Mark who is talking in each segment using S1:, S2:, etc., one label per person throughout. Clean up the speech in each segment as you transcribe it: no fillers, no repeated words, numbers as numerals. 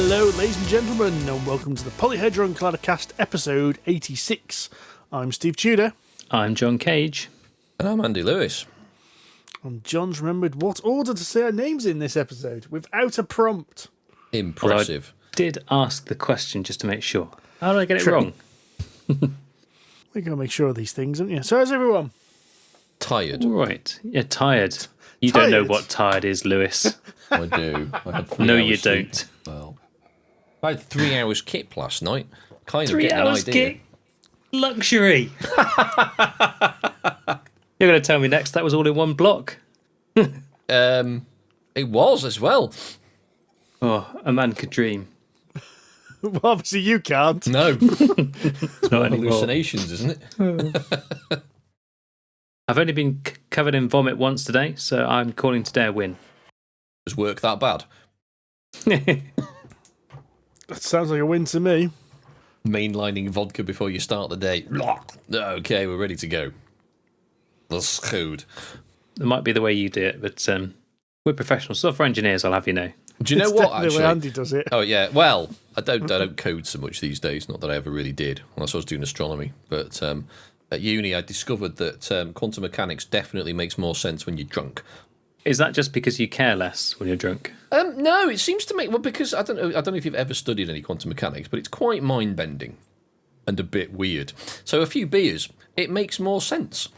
S1: Hello, ladies and gentlemen, and welcome to the Polyhedron Collider cast episode 86. I'm Steve Tudor.
S2: I'm John Cage.
S3: And I'm Andy Lewis.
S1: And John's remembered what order to say our names in this episode without a prompt.
S3: Impressive.
S2: I did ask the question just to make sure. How did I get it wrong?
S1: We're going to make sure of these things, aren't you? So how's everyone?
S3: Tired.
S2: All right. Yeah, tired. You
S1: Tired?
S2: don't know what tired is, Lewis.
S3: I do. I had 3
S2: No,
S3: hours
S2: you
S3: sleep.
S2: don't.
S3: Well, I had 3 hours kip last night. Kind of
S2: 3
S3: getting an
S2: hours
S3: idea.
S2: kick. Luxury. You're going to tell me next that was all in one block.
S3: It was as well.
S2: Oh, a man could dream.
S1: Well, obviously you can't.
S3: No.
S2: Not anymore.
S3: Hallucinations, isn't it?
S2: I've only been covered in vomit once today, so I'm calling today a win.
S3: Does work that bad?
S1: That sounds like a win to me.
S3: Mainlining vodka before you start the day. Okay, we're ready to go. That's good.
S2: It might be the way you do it, but we're professional software engineers, I'll have you know.
S3: Do you know
S1: It's
S3: what,
S1: definitely the way
S3: actually?
S1: Andy does it.
S3: Oh, yeah. Well, I don't code so much these days. Not that I ever really did, unless I was doing astronomy. But at uni, I discovered that quantum mechanics definitely makes more sense when you're drunk.
S2: Is that just because you care less when you're drunk?
S3: No, it seems to make... Well, because I don't know if you've ever studied any quantum mechanics, but it's quite mind-bending and a bit weird. So a few beers, it makes more sense.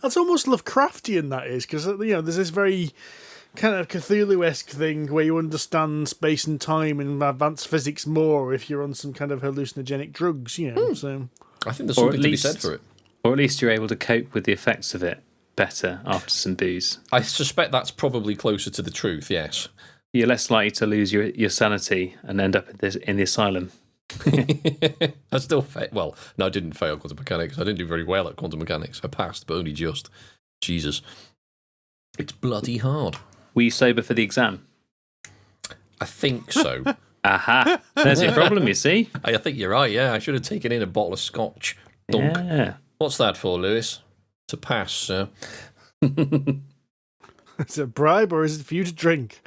S1: That's almost Lovecraftian, that is, because, there's this very kind of Cthulhu-esque thing where you understand space and time and advanced physics more if you're on some kind of hallucinogenic drugs, so...
S3: I think there's
S2: Or
S3: something
S2: at
S3: to be
S2: least-
S3: said for it.
S2: Or at least you're able to cope with the effects of it better after some booze.
S3: I suspect that's probably closer to the truth, yes.
S2: You're less likely to lose your sanity and end up in the asylum.
S3: I still well, no, I didn't fail quantum mechanics. I didn't do very well at quantum mechanics. I passed, but only just. Jesus. It's bloody hard.
S2: Were you sober for the exam?
S3: I think so.
S2: Aha! There's your problem, you see?
S3: I think you're right, yeah. I should have taken in a bottle of scotch. Dunk.
S2: Yeah.
S3: What's that for, Lewis? To pass, sir.
S1: Is it a bribe or is it for you to drink?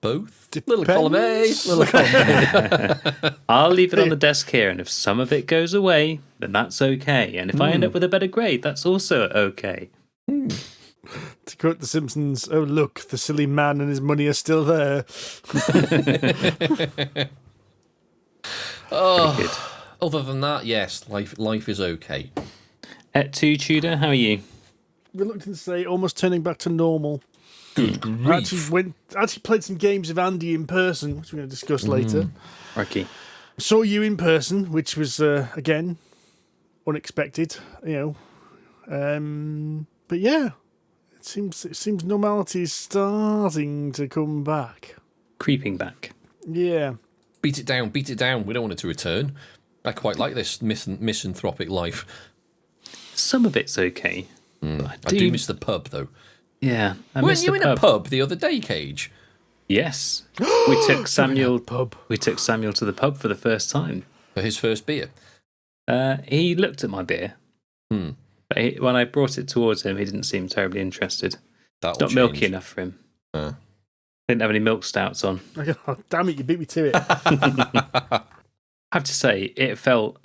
S3: Both?
S1: Depends.
S3: Little column A, little column B.
S2: I'll leave it on the desk here, and if some of it goes away, then that's okay. And if I end up with a better grade, that's also okay.
S1: To quote The Simpsons, oh look, the silly man and his money are still there.
S3: Oh,
S2: Good.
S3: other than that, yes, life is okay.
S2: Et tu, Tudor, how are you?
S1: Reluctant to say, almost turning back to normal.
S3: Good
S1: I
S3: grief.
S1: actually played some games of Andy in person, which we're going to discuss later.
S2: Ricky.
S1: Saw you in person, which was again unexpected, But yeah, it seems normality is starting to come back.
S2: Creeping back.
S3: Beat it down. We don't want it to return. I quite like this misanthropic life.
S2: Some of it's okay. But
S3: I do miss the pub, though.
S2: Yeah, I
S3: Weren't
S2: miss
S3: you
S2: the
S3: in
S2: pub.
S3: a pub the other day, Cage?
S2: Yes. We took Samuel
S1: Pub.
S2: We took Samuel to the pub for the first time.
S3: For his first beer?
S2: He looked at my beer.
S3: Hmm.
S2: But when I brought it towards him, he didn't seem terribly interested.
S3: That'll
S2: Not
S3: change.
S2: milky enough for him. Didn't have any milk stouts on.
S1: Oh, damn it, you beat me to it.
S2: I have to say, it felt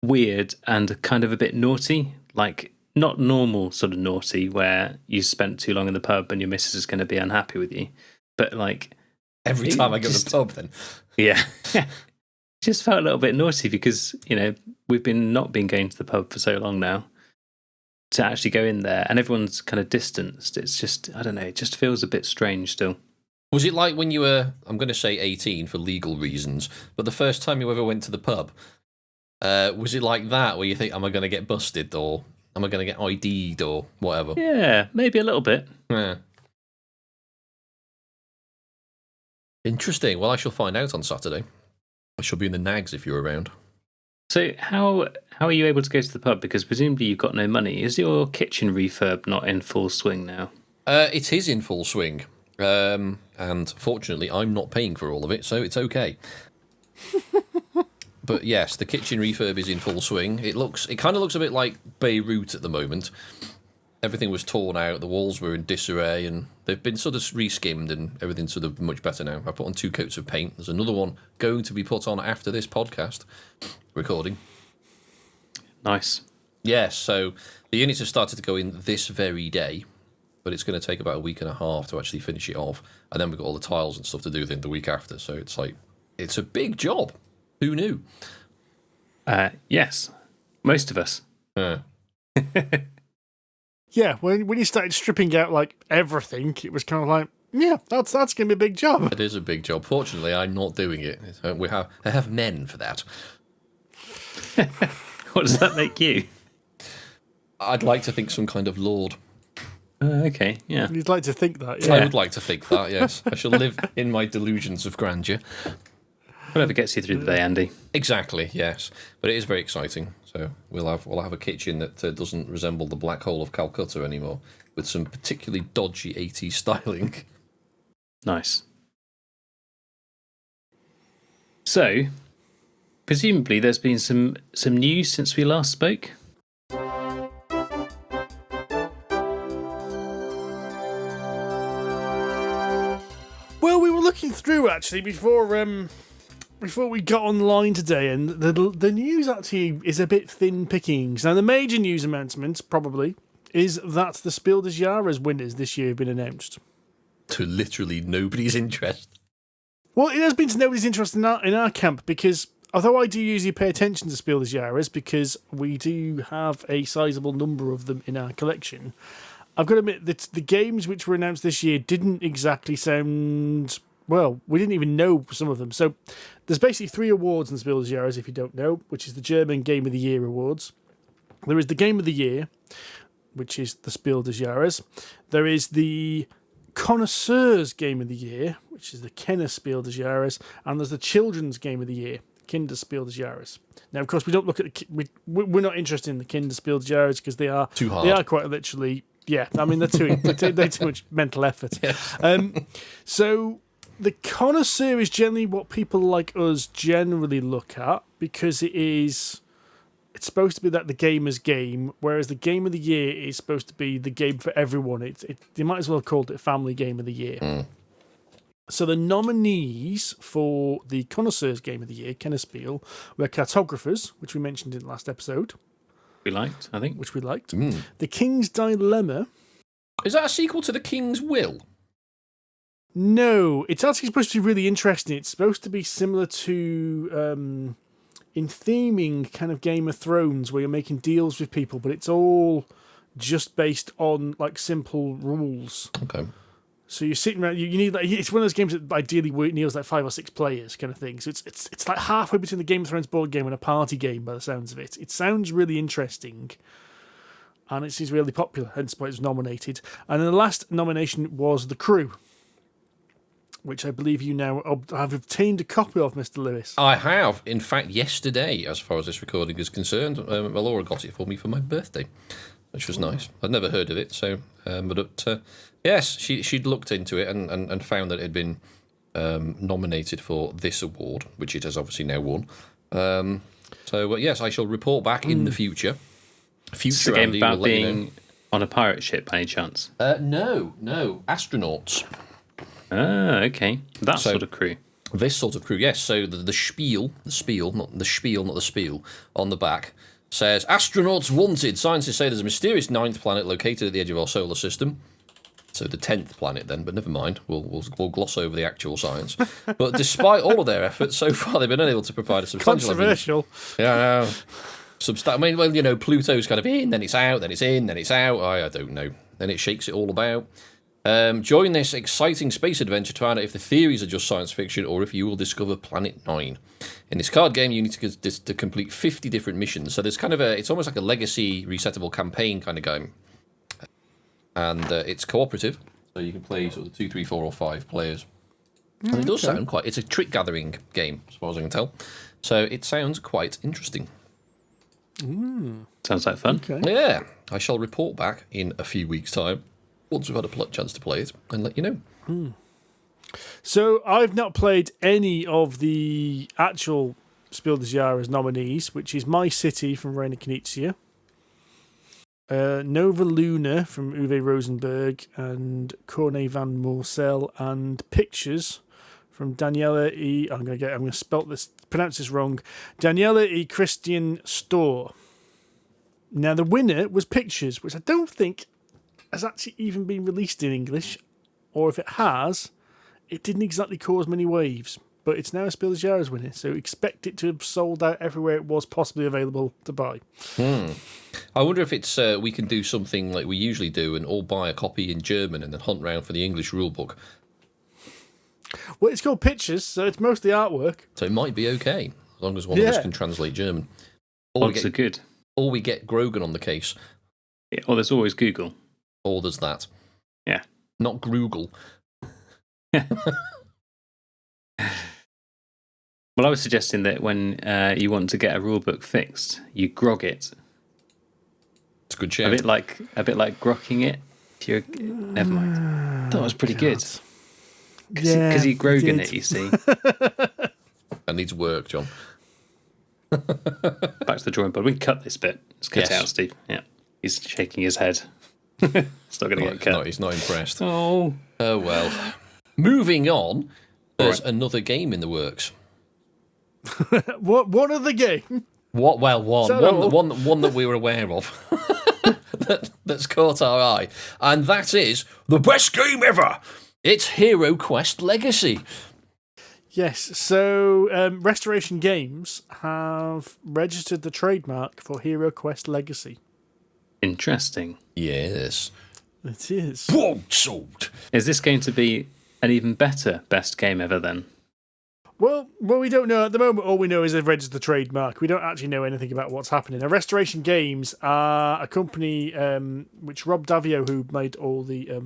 S2: weird and kind of a bit naughty. Like, not normal sort of naughty where you spent too long in the pub and your missus is going to be unhappy with you. But, like...
S3: Every
S2: it
S3: time I go to
S2: just-
S3: the pub, then.
S2: Yeah. It just felt a little bit naughty because, we've not been going to the pub for so long now. To actually go in there and everyone's kind of distanced. It's just, I don't know, it just feels a bit strange still.
S3: Was it like when you were, I'm going to say 18 for legal reasons, but the first time you ever went to the pub, was it like that where you think, am I going to get busted or am I going to get ID'd or whatever?
S2: Yeah, maybe a little bit.
S3: Yeah. Interesting. Well, I shall find out on Saturday. I shall be in the Nags if you're around.
S2: So how are you able to go to the pub? Because presumably you've got no money. Is your kitchen refurb not in full swing now?
S3: It is in full swing. And fortunately, I'm not paying for all of it, so it's okay. But yes, the kitchen refurb is in full swing. It kind of looks a bit like Beirut at the moment. everything was torn out, the walls were in disarray, and they've been sort of re-skimmed, and everything's sort of much better now. I put on 2 coats of paint. There's another one going to be put on after this podcast recording.
S2: Nice.
S3: Yes, so the units have started to go in this very day, but it's going to take about a week and a half to actually finish it off, and then we've got all the tiles and stuff to do then the week after, so it's like, it's a big job. Who knew?
S2: Yes, most of us.
S1: Yeah, when you started stripping out like everything, it was kind of like, yeah, that's going to be a big job.
S3: It is a big job. Fortunately, I'm not doing it. I have men for that.
S2: What does that make you?
S3: I'd like to think some kind of lord.
S2: Okay, yeah.
S1: You'd like to think that, yeah.
S3: I would like to think that, yes. I shall live in my delusions of grandeur.
S2: Whatever gets you through the day, Andy.
S3: Exactly, yes. But it is very exciting. So we'll have a kitchen that doesn't resemble the Black Hole of Calcutta anymore, with some particularly dodgy 80s styling.
S2: Nice. So, presumably there's been some news since we last spoke?
S1: Well, we were looking through actually before we got online today, and the news actually is a bit thin pickings. Now, the major news announcement probably is that the Spiel des Jahres winners this year have been announced.
S3: To literally nobody's interest.
S1: Well, it has been to nobody's interest in our camp, because although I do usually pay attention to Spiel des Jahres because we do have a sizable number of them in our collection, I've got to admit that the games which were announced this year didn't exactly sound... Well, we didn't even know some of them. So there's basically 3 awards in the Spiel des Jahres, if you don't know, which is the German Game of the Year awards. There is the Game of the Year, which is the Spiel des Jahres. There is the Connoisseurs Game of the Year, which is the Kenner Spiel des Jahres. And there's the Children's Game of the Year, Kinder Spiel des Jahres. Now, of course, we don't look at we're not interested in the Kinder Spiel des Jahres because they are
S3: too hard.
S1: They are quite literally, yeah. I mean, they're too much mental effort.
S3: Yes.
S1: So the Connoisseur is generally what people like us generally look at, because it's supposed to be that the gamer's game, whereas the Game of the Year is supposed to be the game for everyone. You might as well have called it Family Game of the Year. So the nominees for the Connoisseurs Game of the Year, Kenner Spiel, were Cartographers, which we mentioned in the last episode.
S2: We liked, I think.
S1: Which we liked. The King's Dilemma.
S3: Is that a sequel to The King's Will?
S1: No, it's actually supposed to be really interesting. It's supposed to be similar to, in theming, kind of Game of Thrones, where you're making deals with people, but it's all just based on like simple rules.
S3: Okay.
S1: So you're sitting around. You need like, it's one of those games that ideally needs like 5 or 6 players, kind of thing. So it's like halfway between the Game of Thrones board game and a party game, by the sounds of it. It sounds really interesting, and it seems really popular. Hence why it was nominated. And then the last nomination was The Crew, which I believe you now have obtained a copy of, Mr. Lewis.
S3: I have. In fact, yesterday, as far as this recording is concerned, Laura got it for me for my birthday, which was nice. I'd never heard of it, so yes, she'd looked into it and found that it had been nominated for this award, which it has obviously now won. Yes, I shall report back in the future.
S2: It's a game about being on a pirate ship, by any chance?
S3: No, astronauts.
S2: Ah, okay. That sort of crew.
S3: This sort of crew, yes. So the spiel, not the spiel, on the back says, astronauts wanted. Scientists say there's a mysterious 9th planet located at the edge of our solar system. So the 10th planet then, but never mind. We'll gloss over the actual science. But despite all of their efforts, so far they've been unable to provide a substantial...
S1: Controversial.
S3: Yeah, I mean, Pluto's kind of in, then it's out, then it's in, then it's out. I don't know. Then it shakes it all about. Join this exciting space adventure to find out if the theories are just science fiction or if you will discover Planet 9. In this card game, you need to complete 50 different missions. So there's kind of it's almost like a legacy resettable campaign kind of game. And it's cooperative, so you can play sort of 2, 3, 4 or 5 players. And it does sound it's a trick gathering game, as far as I can tell. So it sounds quite interesting.
S2: Sounds like fun.
S1: Okay.
S3: Yeah, I shall report back in a few weeks' time, once we've had a chance to play it, and let you know.
S1: So I've not played any of the actual Spiel des Jahres nominees, which is My City from Reina Knizia, Nova Luna from Uwe Rosenberg and Corne van Morcel, and Pictures from Daniela E. I'm going to pronounce this wrong. Daniela E. Christian Store. Now, the winner was Pictures, which I don't think has actually even been released in English, or if it has, it didn't exactly cause many waves. But it's now a Spiel des Jahres winner, so expect it to have sold out everywhere it was possibly available to buy.
S3: I wonder if it's we can do something like we usually do and all buy a copy in German and then hunt round for the English rulebook.
S1: Well, it's called Pictures, so it's mostly artwork.
S3: So it might be okay, as long as one of us can translate German.
S2: Odds are good.
S3: Or we get Grogan on the case.
S2: Yeah, or there's always Google.
S3: Or there's that.
S2: Yeah.
S3: Not Groogle.
S2: Well, I was suggesting that when you want to get a rulebook fixed, you grog it.
S3: It's a good shout.
S2: A bit like grokking it. Never mind. That was pretty good. Because you grogan it, you see.
S3: That needs work, John.
S2: Back to the drawing board. We can cut this bit. Let's cut it out, Steve. Yeah. He's shaking his head. It's not going to get cut.
S3: He's not impressed.
S2: Oh
S3: well. Moving on, there's another game in the works.
S1: What other game?
S3: What? Well, one that we were aware of that's caught our eye, and that is the best game ever. It's Heroquest Legacy.
S1: Yes, so Restoration Games have registered the trademark for Heroquest Legacy.
S2: Interesting.
S3: Yes.
S1: It is.
S3: Broadsword.
S2: Is this going to be an even better best game ever then?
S1: Well, we don't know. At the moment, all we know is they've registered the trademark. We don't actually know anything about what's happening. Now, Restoration Games are a company which Rob Davio, who made all the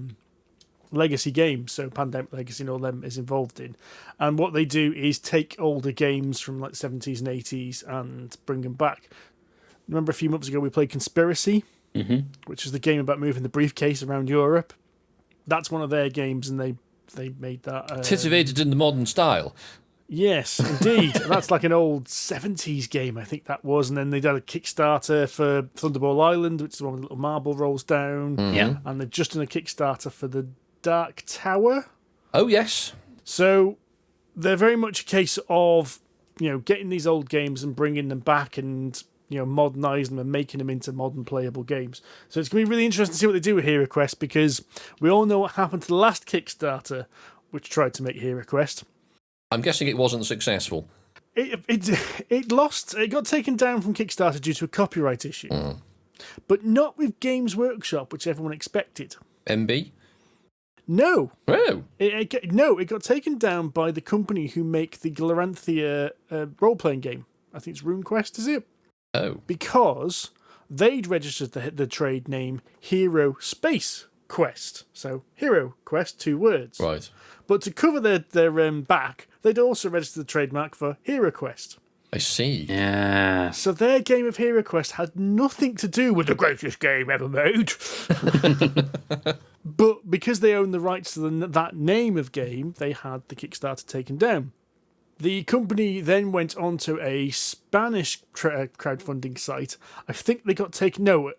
S1: Legacy games, so Pandemic Legacy and all them, is involved in. And what they do is take older games from like the 70s and 80s and bring them back. Remember a few months ago we played Conspiracy, which is the game about moving the briefcase around Europe. That's one of their games, and they made that.
S3: Titivated in the modern style.
S1: Yes, indeed. That's like an old 70s game, I think that was. And then they did a Kickstarter for Thunderball Island, which is the one with the little marble rolls down.
S2: Yeah.
S1: And they've just done a Kickstarter for the Dark Tower.
S3: Oh, yes.
S1: So they're very much a case of, getting these old games and bringing them back and, modernising them and making them into modern playable games. So it's going to be really interesting to see what they do with Heroquest, because we all know what happened to the last Kickstarter, which tried to make Heroquest.
S3: I'm guessing it wasn't successful.
S1: It lost. It got taken down from Kickstarter due to a copyright issue, but not with Games Workshop, which everyone expected.
S3: MB?
S1: No.
S3: Oh.
S1: It got taken down by the company who make the Glaranthia role-playing game. I think it's RuneQuest, is it?
S3: Oh.
S1: Because they'd registered the trade name Hero Space Quest. So Hero Quest, 2 words.
S3: Right.
S1: But to cover their back, they'd also registered the trademark for Heroquest.
S3: I see.
S2: Yeah.
S1: So their game of Heroquest had nothing to do with the greatest game ever made. But because they own the rights to that name of game, they had the Kickstarter taken down. The company then went on to a Spanish crowdfunding site. I think they got taken... No, it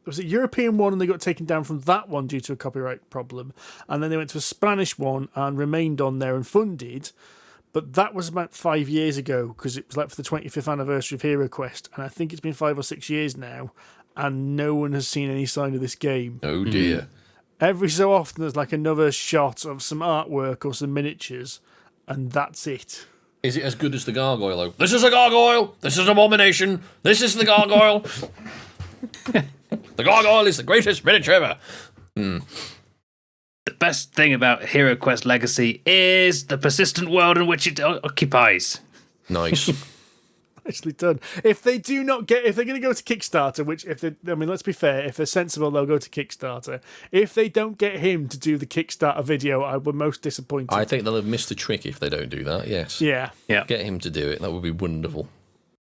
S1: was a European one, and they got taken down from that one due to a copyright problem. And then they went to a Spanish one and remained on there and funded. But that was about 5 years ago, because it was like for the 25th anniversary of Heroquest. And I think it's been 5 or 6 years now, and no one has seen any sign of this game.
S3: Oh, dear.
S1: Every so often there's like another shot of some artwork or some miniatures, and that's it.
S3: Is it as good as the gargoyle, though? This is a gargoyle! This is an abomination! This is the gargoyle! The gargoyle is the greatest miniature ever!
S2: The best thing about Heroquest Legacy is the persistent world in which it occupies.
S3: Nice.
S1: Nicely done. If they're going to go to Kickstarter, let's be fair, if they're sensible, they'll go to Kickstarter. If they don't get him to do the Kickstarter video, I would most disappointed.
S3: I think they'll have missed a trick if they don't do that, yes.
S1: Yeah.
S3: Get him to do it, that would be wonderful.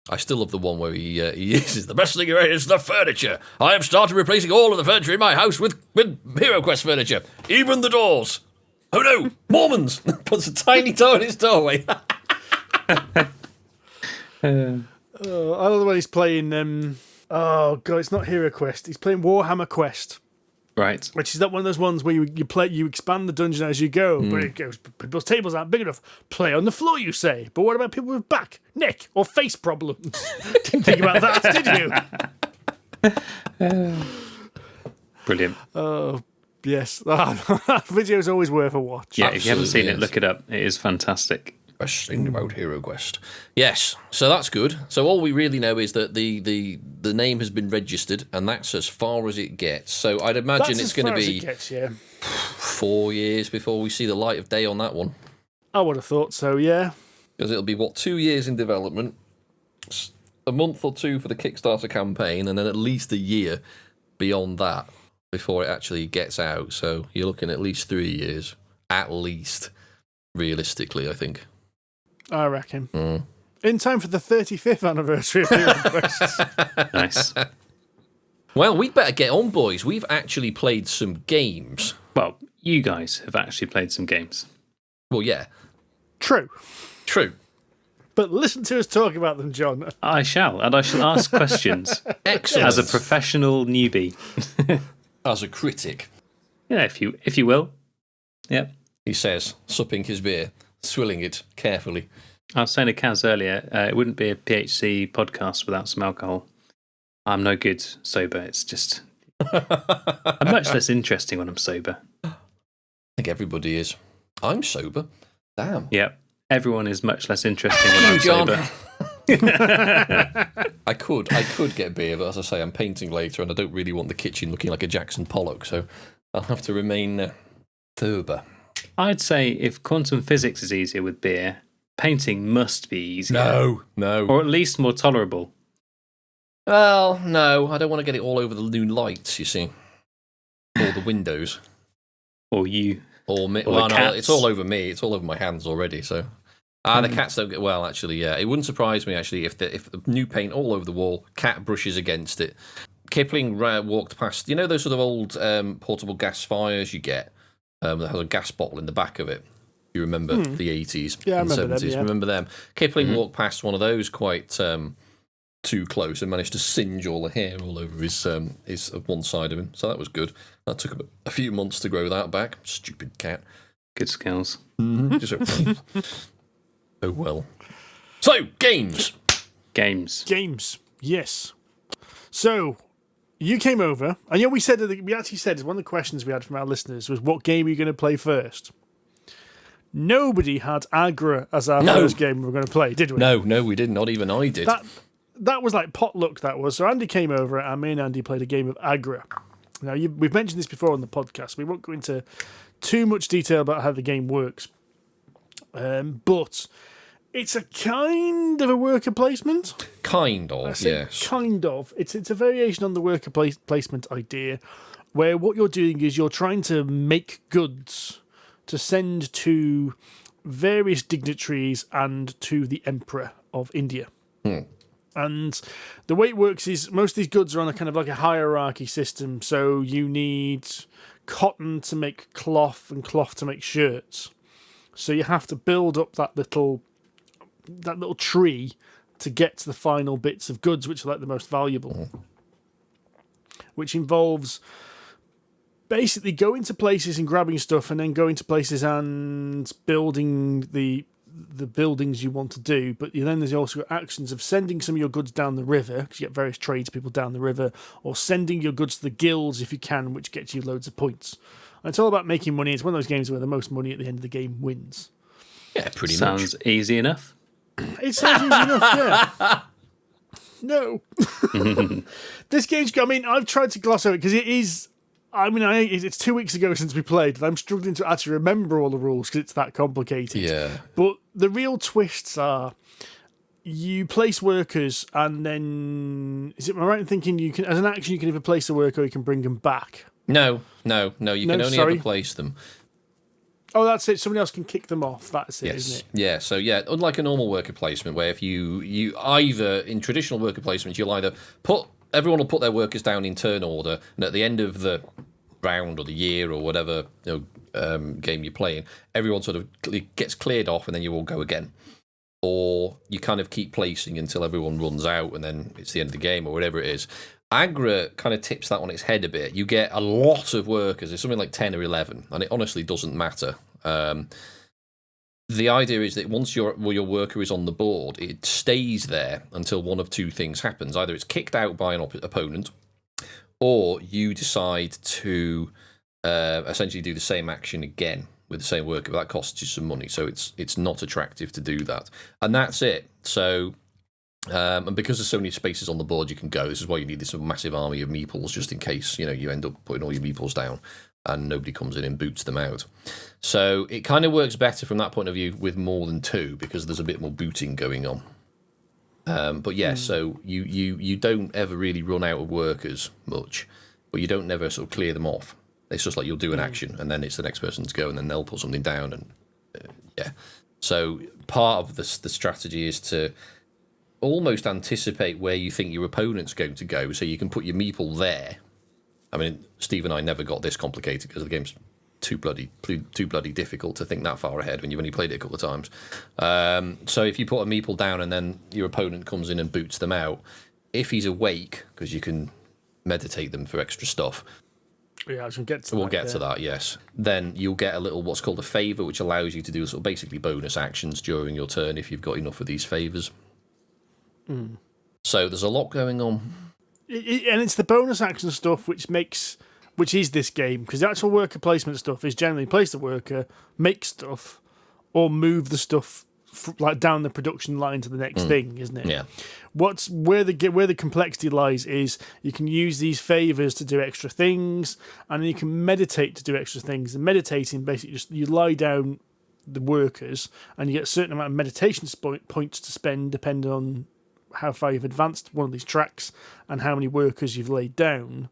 S3: I still love the one where he uses the best thing is the furniture. I have started replacing all of the furniture in my house with HeroQuest furniture, even the doors. Oh no, Mormons! Puts a tiny door in his doorway.
S1: I love the way he's playing Oh god, it's not Heroquest. He's playing Warhammer Quest,
S2: Right.
S1: which is that one of those ones where you expand the dungeon as you go, but it goes, people's tables aren't big enough. Play on the floor, you say. But what about people with back, neck, or face problems? Didn't think about that, did you?
S2: Brilliant.
S1: Oh, yes. That video is always worth a watch.
S2: Yeah, if you haven't seen
S3: Absolutely
S2: it,
S3: is.
S2: look it up. It is fantastic.
S3: Best thing about HeroQuest. Yes, so that's good. So all we really know is that the name has been registered, and that's as far as it gets. So I'd imagine
S1: That's
S3: it's
S1: as
S3: going to
S1: far as
S3: be
S1: it gets, yeah.
S3: 4 years before we see the light of day on that one.
S1: I would have thought so, yeah.
S3: Because it'll be, 2 years in development, a month or two for the Kickstarter campaign, and then at least a year beyond that before it actually gets out. So you're looking at least 3 years, at least, realistically, I think.
S1: I reckon. In time for the 35th anniversary of HeroQuest.
S2: Nice.
S3: Well, we'd better get on, boys. We've actually played some games.
S2: Well, you guys have actually played some games.
S3: Well, yeah,
S1: True.
S3: true.
S1: But listen to us talk about them, John.
S2: I shall, and I shall ask questions
S3: Excellent.
S2: as a professional newbie.
S3: As a critic,
S2: Yeah, if you will. Yep.
S3: he says, supping his beer, swilling it carefully.
S2: I was saying to Kaz earlier, it wouldn't be a PHC podcast without some alcohol. I'm no good sober. It's just I'm much less interesting when I'm sober.
S3: I think everybody is. I'm sober. Damn.
S2: Yep. Everyone is much less interesting when I'm
S3: John.
S2: sober.
S3: I could get beer, but as I say, I'm painting later, and I don't really want the kitchen looking like a Jackson Pollock, so I'll have to remain sober.
S2: I'd say if quantum physics is easier with beer, painting must be easier.
S3: No.
S2: Or at least more tolerable.
S3: Well, no, I don't want to get it all over the new lights, you see. Or the windows.
S2: Or you.
S3: Or me.
S2: Or
S3: Well,
S2: the
S3: no,
S2: cats.
S3: it's all over me. It's all over my hands already, so... the cats don't get... Well, actually, yeah. It wouldn't surprise me, actually, if the new paint all over the wall, cat brushes against it. Kipling walked past... You know those sort of old portable gas fires you get that has a gas bottle in the back of it? You remember the 80s and 70s?
S1: Them, yeah.
S3: Remember them? Kipling walked past one of those quite too close and managed to singe all the hair all over his one side of him. So that was good. That took a few months to grow that back. Stupid cat.
S2: Good skills.
S3: Just oh well. So, games.
S1: Games, yes. So, you came over, and yeah, we actually said one of the questions we had from our listeners was, what game are you going to play first? Nobody had Agra as our first game we were going to play, did we?
S3: No, we didn't. Not even I did.
S1: That was like potluck, that was. So Andy came over, and me and Andy played a game of Agra. Now, we've mentioned this before on the podcast. We won't go into too much detail about how the game works. But it's a kind of a worker placement.
S3: Kind of, yes.
S1: Kind of. It's a variation on the worker placement idea, where what you're doing is you're trying to make goods to send to various dignitaries and to the Emperor of India. And the way it works is most of these goods are on a kind of like a hierarchy system. So you need cotton to make cloth and cloth to make shirts. So you have to build up that little tree to get to the final bits of goods, which are like the most valuable. Which involves basically going to places and grabbing stuff, and then going to places and building the buildings you want to do. But then there's also actions of sending some of your goods down the river, because you get various tradespeople down the river, or sending your goods to the guilds if you can, which gets you loads of points. And it's all about making money. It's one of those games where the most money at the end of the game wins.
S3: Yeah, pretty much.
S2: Sounds easy enough.
S1: It sounds easy enough, yeah. No. This game's... I mean, I've tried to gloss over it, because it is... I mean, it's 2 weeks ago since we played, and I'm struggling to actually remember all the rules because it's that complicated.
S3: Yeah.
S1: But the real twists are you place workers, and then... Am I right in thinking you can, as an action, you can either place a worker or you can bring them back?
S3: No. You can only ever place them.
S1: Oh, that's it. Somebody else can kick them off. That's it,
S3: Yes.
S1: isn't it?
S3: Yeah. So yeah, unlike a normal worker placement, where if you either in traditional worker placements, you'll either everyone will put their workers down in turn order, and at the end of the round or the year or whatever game you're playing, everyone sort of gets cleared off, and then you all go again. or you kind of keep placing until everyone runs out and then it's the end of the game or whatever it is. Agra kind of tips that on its head a bit. You get a lot of workers. It's something like 10 or 11, and it honestly doesn't matter. The idea is that once your worker is on the board, it stays there until one of two things happens. Either it's kicked out by an opponent, or you decide to essentially do the same action again with the same worker, but that costs you some money, so it's not attractive to do that. And that's it. So, and because there's so many spaces on the board you can go, this is why you need this massive army of meeples, just in case, you know, you end up putting all your meeples down and nobody comes in and boots them out. So it kind of works better from that point of view with more than two, because there's a bit more booting going on. But yeah, so you don't ever really run out of workers much, but you don't never sort of clear them off. It's just like you'll do an action and then it's the next person to go and then they'll put something down and yeah. So part of the strategy is to almost anticipate where you think your opponent's going to go, so you can put your meeple there. I mean, Steve and I never got this complicated because the game's too bloody difficult to think that far ahead when you've only played it a couple of times. So if you put a meeple down and then your opponent comes in and boots them out, if he's awake, because you can meditate them for extra stuff.
S1: Yeah, I should get to
S3: we'll
S1: that.
S3: get to that, yes. Then you'll get a little what's called a favour, which allows you to do sort of basically bonus actions during your turn if you've got enough of these favours. So there's a lot going on.
S1: And it's the bonus action stuff which is this game, because the actual worker placement stuff is generally place the worker, make stuff, or move the stuff like down the production line to the next thing, isn't it?
S3: Yeah.
S1: Where the complexity lies is you can use these favors to do extra things, and then you can meditate to do extra things. And meditating basically just you lie down the workers, and you get a certain amount of meditation points to spend depending on how far you've advanced one of these tracks and how many workers you've laid down.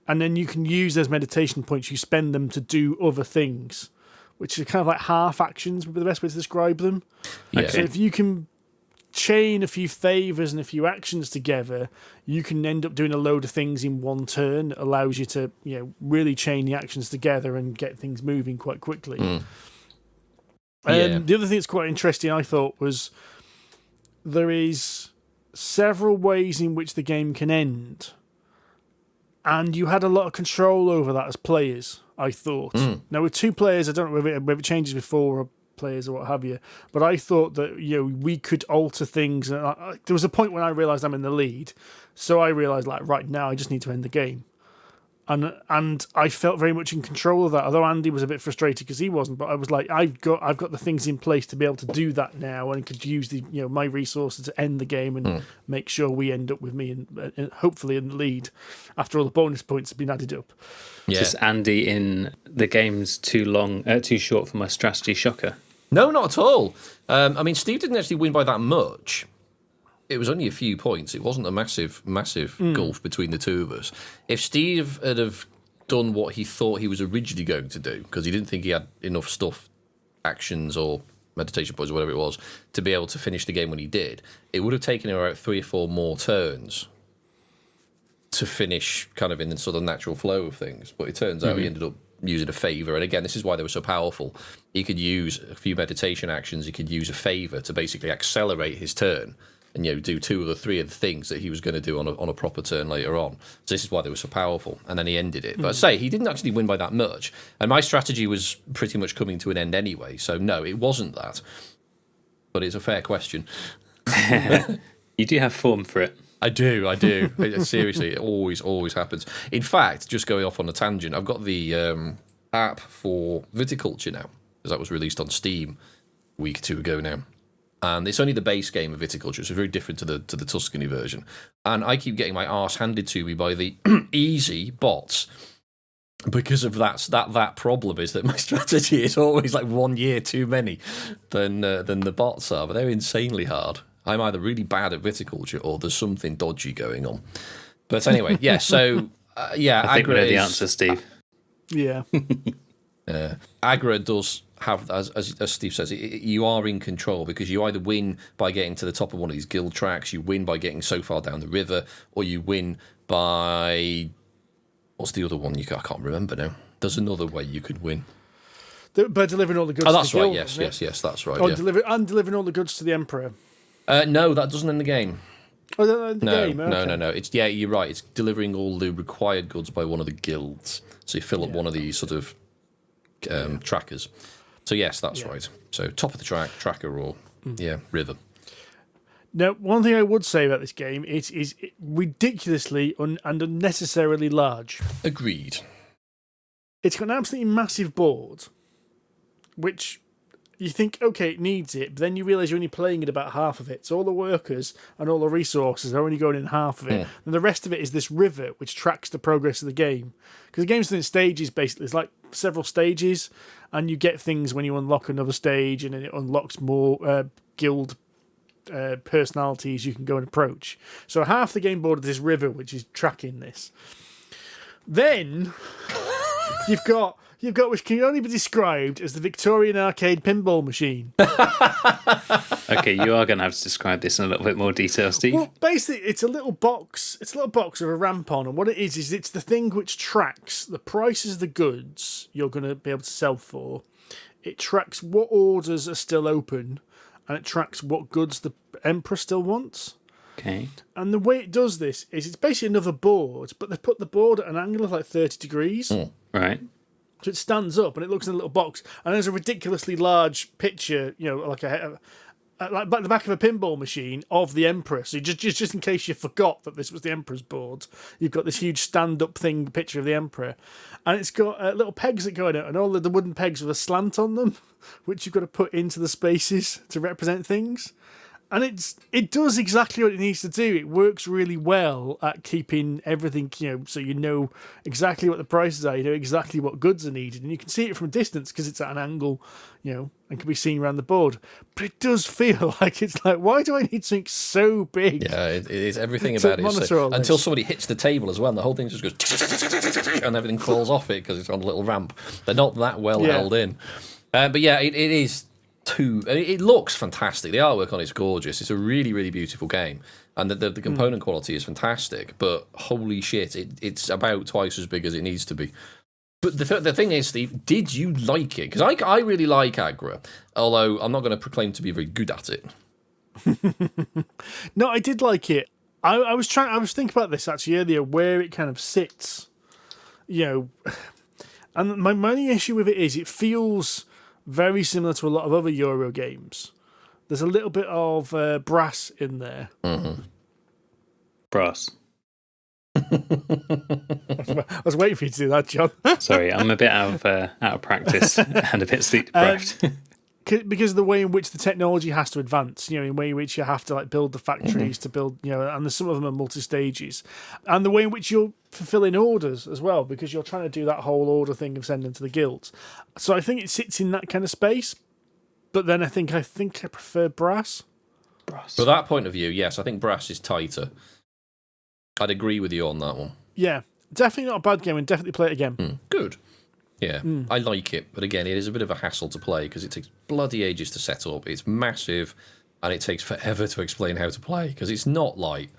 S1: And then you can use those meditation points, you spend them to do other things, which are kind of like half actions would be the best way to describe them.
S3: Yeah.
S1: So if you can chain a few favors and a few actions together, you can end up doing a load of things in one turn that allows you to, you know, really chain the actions together and get things moving quite quickly. The other thing that's quite interesting, I thought, was there is several ways in which the game can end, and you had a lot of control over that as players, I thought. Now, with two players, I don't know whether it changes with four players or what have you, but I thought that, you know, we could alter things. And there was a point when I realised I'm in the lead, so I realised, like, right now I just need to end the game. And I felt very much in control of that, although Andy was a bit frustrated because he wasn't. But I was like, I've got the things in place to be able to do that now, and could use the, you know, my resources to end the game and make sure we end up with me and hopefully in the lead after all the bonus points have been added up.
S2: Yeah. Just Andy in the game's too short for my strategy shocker.
S3: No, not at all. I mean, Steve didn't actually win by that much. It was only a few points. It wasn't a massive gulf between the two of us. If Steve had have done what he thought he was originally going to do, because he didn't think he had enough stuff, actions or meditation points or whatever it was, to be able to finish the game when he did, it would have taken him about 3 or 4 more turns to finish kind of in the sort of natural flow of things. But it turns out he ended up using a favour. And again, this is why they were so powerful. He could use a few meditation actions. He could use a favour to basically accelerate his turn and, you know, do 2 or 3 of the things that he was going to do on a proper turn later on. So this is why they were so powerful. And then he ended it. But I say, he didn't actually win by that much. And my strategy was pretty much coming to an end anyway. So no, it wasn't that. But it's a fair question.
S2: You do have form for it.
S3: I do. Seriously, it always happens. In fact, just going off on a tangent, I've got the app for viticulture now, because that was released on Steam a week or 2 ago now. And it's only the base game of viticulture, so it's very different to the Tuscany version. And I keep getting my arse handed to me by the easy bots because of that problem is that my strategy is always like 1 year too many than the bots are. But they're insanely hard. I'm either really bad at viticulture or there's something dodgy going on. But anyway, yeah. So
S2: I think we know the answer, Steve.
S1: Yeah.
S3: Agra does have, as Steve says, you are in control because you either win by getting to the top of one of these guild tracks, you win by getting so far down the river, or you win by... What's the other one? I can't remember now. There's another way you could win.
S1: By delivering all the goods.
S3: Oh, that's
S1: to the
S3: right.
S1: guild,
S3: Yes, that's right.
S1: Or
S3: Yeah.
S1: delivering all the goods to the emperor.
S3: No, that doesn't end the game.
S1: Oh, the game.
S3: No. It's you're right. It's delivering all the required goods by one of the guilds. So you fill up one of these sort of trackers. So yes, that's right. So top of the tracker, or river.
S1: Now, one thing I would say about this game, it is ridiculously and unnecessarily large.
S3: Agreed.
S1: It's got an absolutely massive board, which you think, okay, it needs it, but then you realise you're only playing at about half of it. So all the workers and all the resources are only going in half of it. And the rest of it is this river, which tracks the progress of the game. Because the game's in stages, basically. There's like several stages, and you get things when you unlock another stage, and it unlocks more guild personalities you can go and approach. So half the game board is this river, which is tracking this. Then you've got which can only be described as the Victorian arcade pinball machine.
S2: Okay, you are going to have to describe this in a little bit more detail, Steve.
S1: Well, basically, it's a little box. It's a little box with a ramp on, and what it is it's the thing which tracks the prices of the goods you're going to be able to sell for. It tracks what orders are still open, and it tracks what goods the emperor still wants.
S2: Okay.
S1: And the way it does this is it's basically another board, but they've put the board at an angle of like 30 degrees.
S2: Right.
S1: So it stands up and it looks in a little box, and there's a ridiculously large picture, like like the back of a pinball machine of the emperor. So just in case you forgot that this was the emperor's board, you've got this huge stand-up picture of the emperor, and it's got little pegs that go in it, and all the wooden pegs with a slant on them, which you've got to put into the spaces to represent things. And it does exactly what it needs to do. It works really well at keeping everything, so you know exactly what the prices are, you know exactly what goods are needed, and you can see it from a distance because it's at an angle, and can be seen around the board. But it does feel like it's like, why do I need something so big?
S3: Yeah, it is everything about it. So, until somebody hits the table as well, and the whole thing just goes, and everything falls off it because it's on a little ramp. They're not that well held in. But yeah, it is. It looks fantastic. The artwork on it's gorgeous. It's a really, really beautiful game, and the component quality is fantastic. But holy shit, it's about twice as big as it needs to be. But the thing is, Steve, did you like it? Because I really like Agra, although I'm not going to proclaim to be very good at it.
S1: No, I did like it. I was thinking about this actually earlier, where it kind of sits, and my only issue with it is it feels very similar to a lot of other Euro games. There's a little bit of brass in there.
S2: Mm-hmm. Brass.
S1: I was waiting for you to do that, John.
S2: Sorry, I'm a bit out of practice and a bit sleep deprived.
S1: Because of the way in which the technology has to advance, in the way in which you have to build the factories to build, and there's some of them are multi-stages, and the way in which you're fulfilling orders as well, because you're trying to do that whole order thing of sending to the guilds. So I think it sits in that kind of space, but then I think I prefer brass.
S3: From that point of view, yes, I think brass is tighter. I'd agree with you on that one.
S1: Yeah, definitely not a bad game, and definitely play it again.
S3: Good. Yeah, I like it, but again, it is a bit of a hassle to play because it takes bloody ages to set up. It's massive, and it takes forever to explain how to play because it's not light.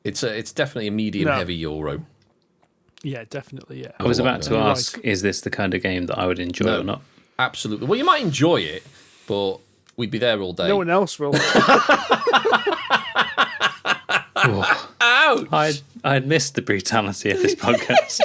S3: It's definitely a medium-heavy Euro.
S1: Yeah, definitely, yeah.
S2: I was about to ask, is this the kind of game that I would enjoy or not?
S3: Absolutely. Well, you might enjoy it, but we'd be there all day.
S1: No one else will.
S2: Ouch! I had missed the brutality of this podcast.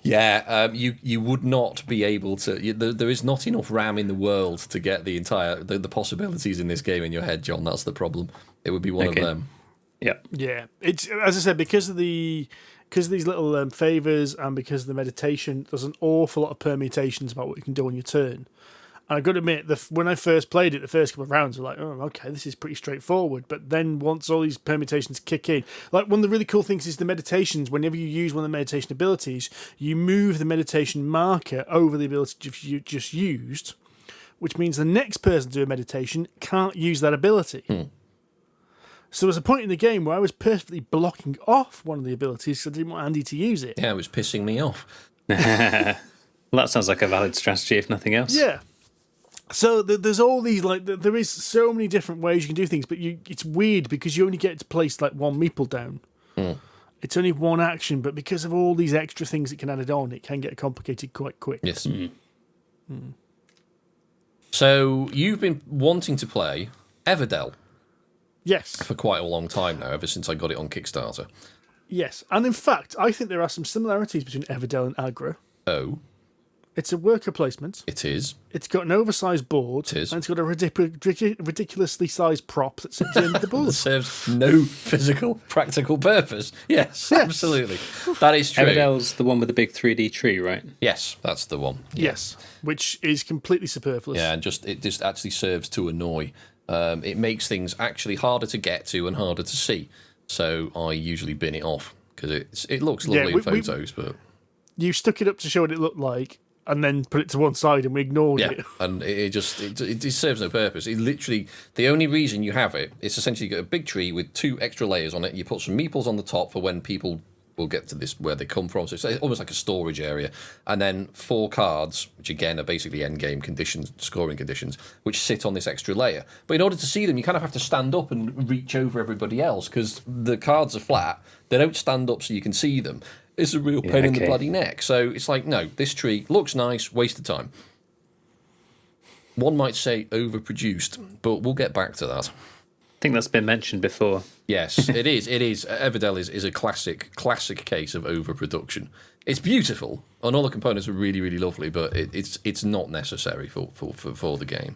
S3: Yeah, you would not be able to. There is not enough RAM in the world to get the entire the possibilities in this game in your head, John. That's the problem. It would be one of them.
S2: Yep.
S1: Yeah, it's, as I said, because of these little favors and because of the meditation, there's an awful lot of permutations about what you can do on your turn. And I've got to admit, when I first played it, the first couple of rounds were like, oh, okay, this is pretty straightforward. But then once all these permutations kick in, like one of the really cool things is the meditations. Whenever you use one of the meditation abilities, you move the meditation marker over the ability you just used, which means the next person to do a meditation can't use that ability. So there was a point in the game where I was perfectly blocking off one of the abilities because I didn't want Andy to use it.
S3: Yeah, it was pissing me off.
S2: Well, that sounds like a valid strategy, if nothing else.
S1: Yeah. So there's all these, there is so many different ways you can do things, but it's weird because you only get to place one meeple down. It's only one action, but because of all these extra things that can add it on, it can get complicated quite quick.
S3: Yes. So you've been wanting to play Everdell.
S1: Yes.
S3: For quite a long time now, ever since I got it on Kickstarter.
S1: Yes. And in fact, I think there are some similarities between Everdell and Agra.
S3: Oh.
S1: It's a worker placement.
S3: It is.
S1: It's got an oversized board.
S3: It is.
S1: And it's got a ridiculously sized prop that sits in the board.
S3: That serves no physical, practical purpose. Yes, absolutely. That is true.
S2: Everdell's the one with the big 3D tree, right?
S3: Yes, that's the one.
S1: Yes. Which is completely superfluous.
S3: Yeah, and it just actually serves to annoy. It makes things actually harder to get to and harder to see. So I usually bin it off because it looks lovely in photos, but
S1: you stuck it up to show what it looked like, and then put it to one side, and we ignored it.
S3: And it serves no purpose. It literally, the only reason you have it is essentially you get a big tree with 2 extra layers on it. You put some meeples on the top for when people will get to this where they come from. So it's almost like a storage area, and then 4 cards, which again are basically end game conditions, scoring conditions, which sit on this extra layer. But in order to see them, you kind of have to stand up and reach over everybody else because the cards are flat. They don't stand up so you can see them. It's a real pain in the bloody neck. So it's like, no, this tree looks nice, waste of time. One might say overproduced, but we'll get back to that.
S2: I think that's been mentioned before.
S3: Yes, it is. It is. Everdell is a classic case of overproduction. It's beautiful, and all the components are really, really lovely, but it's not necessary for the game.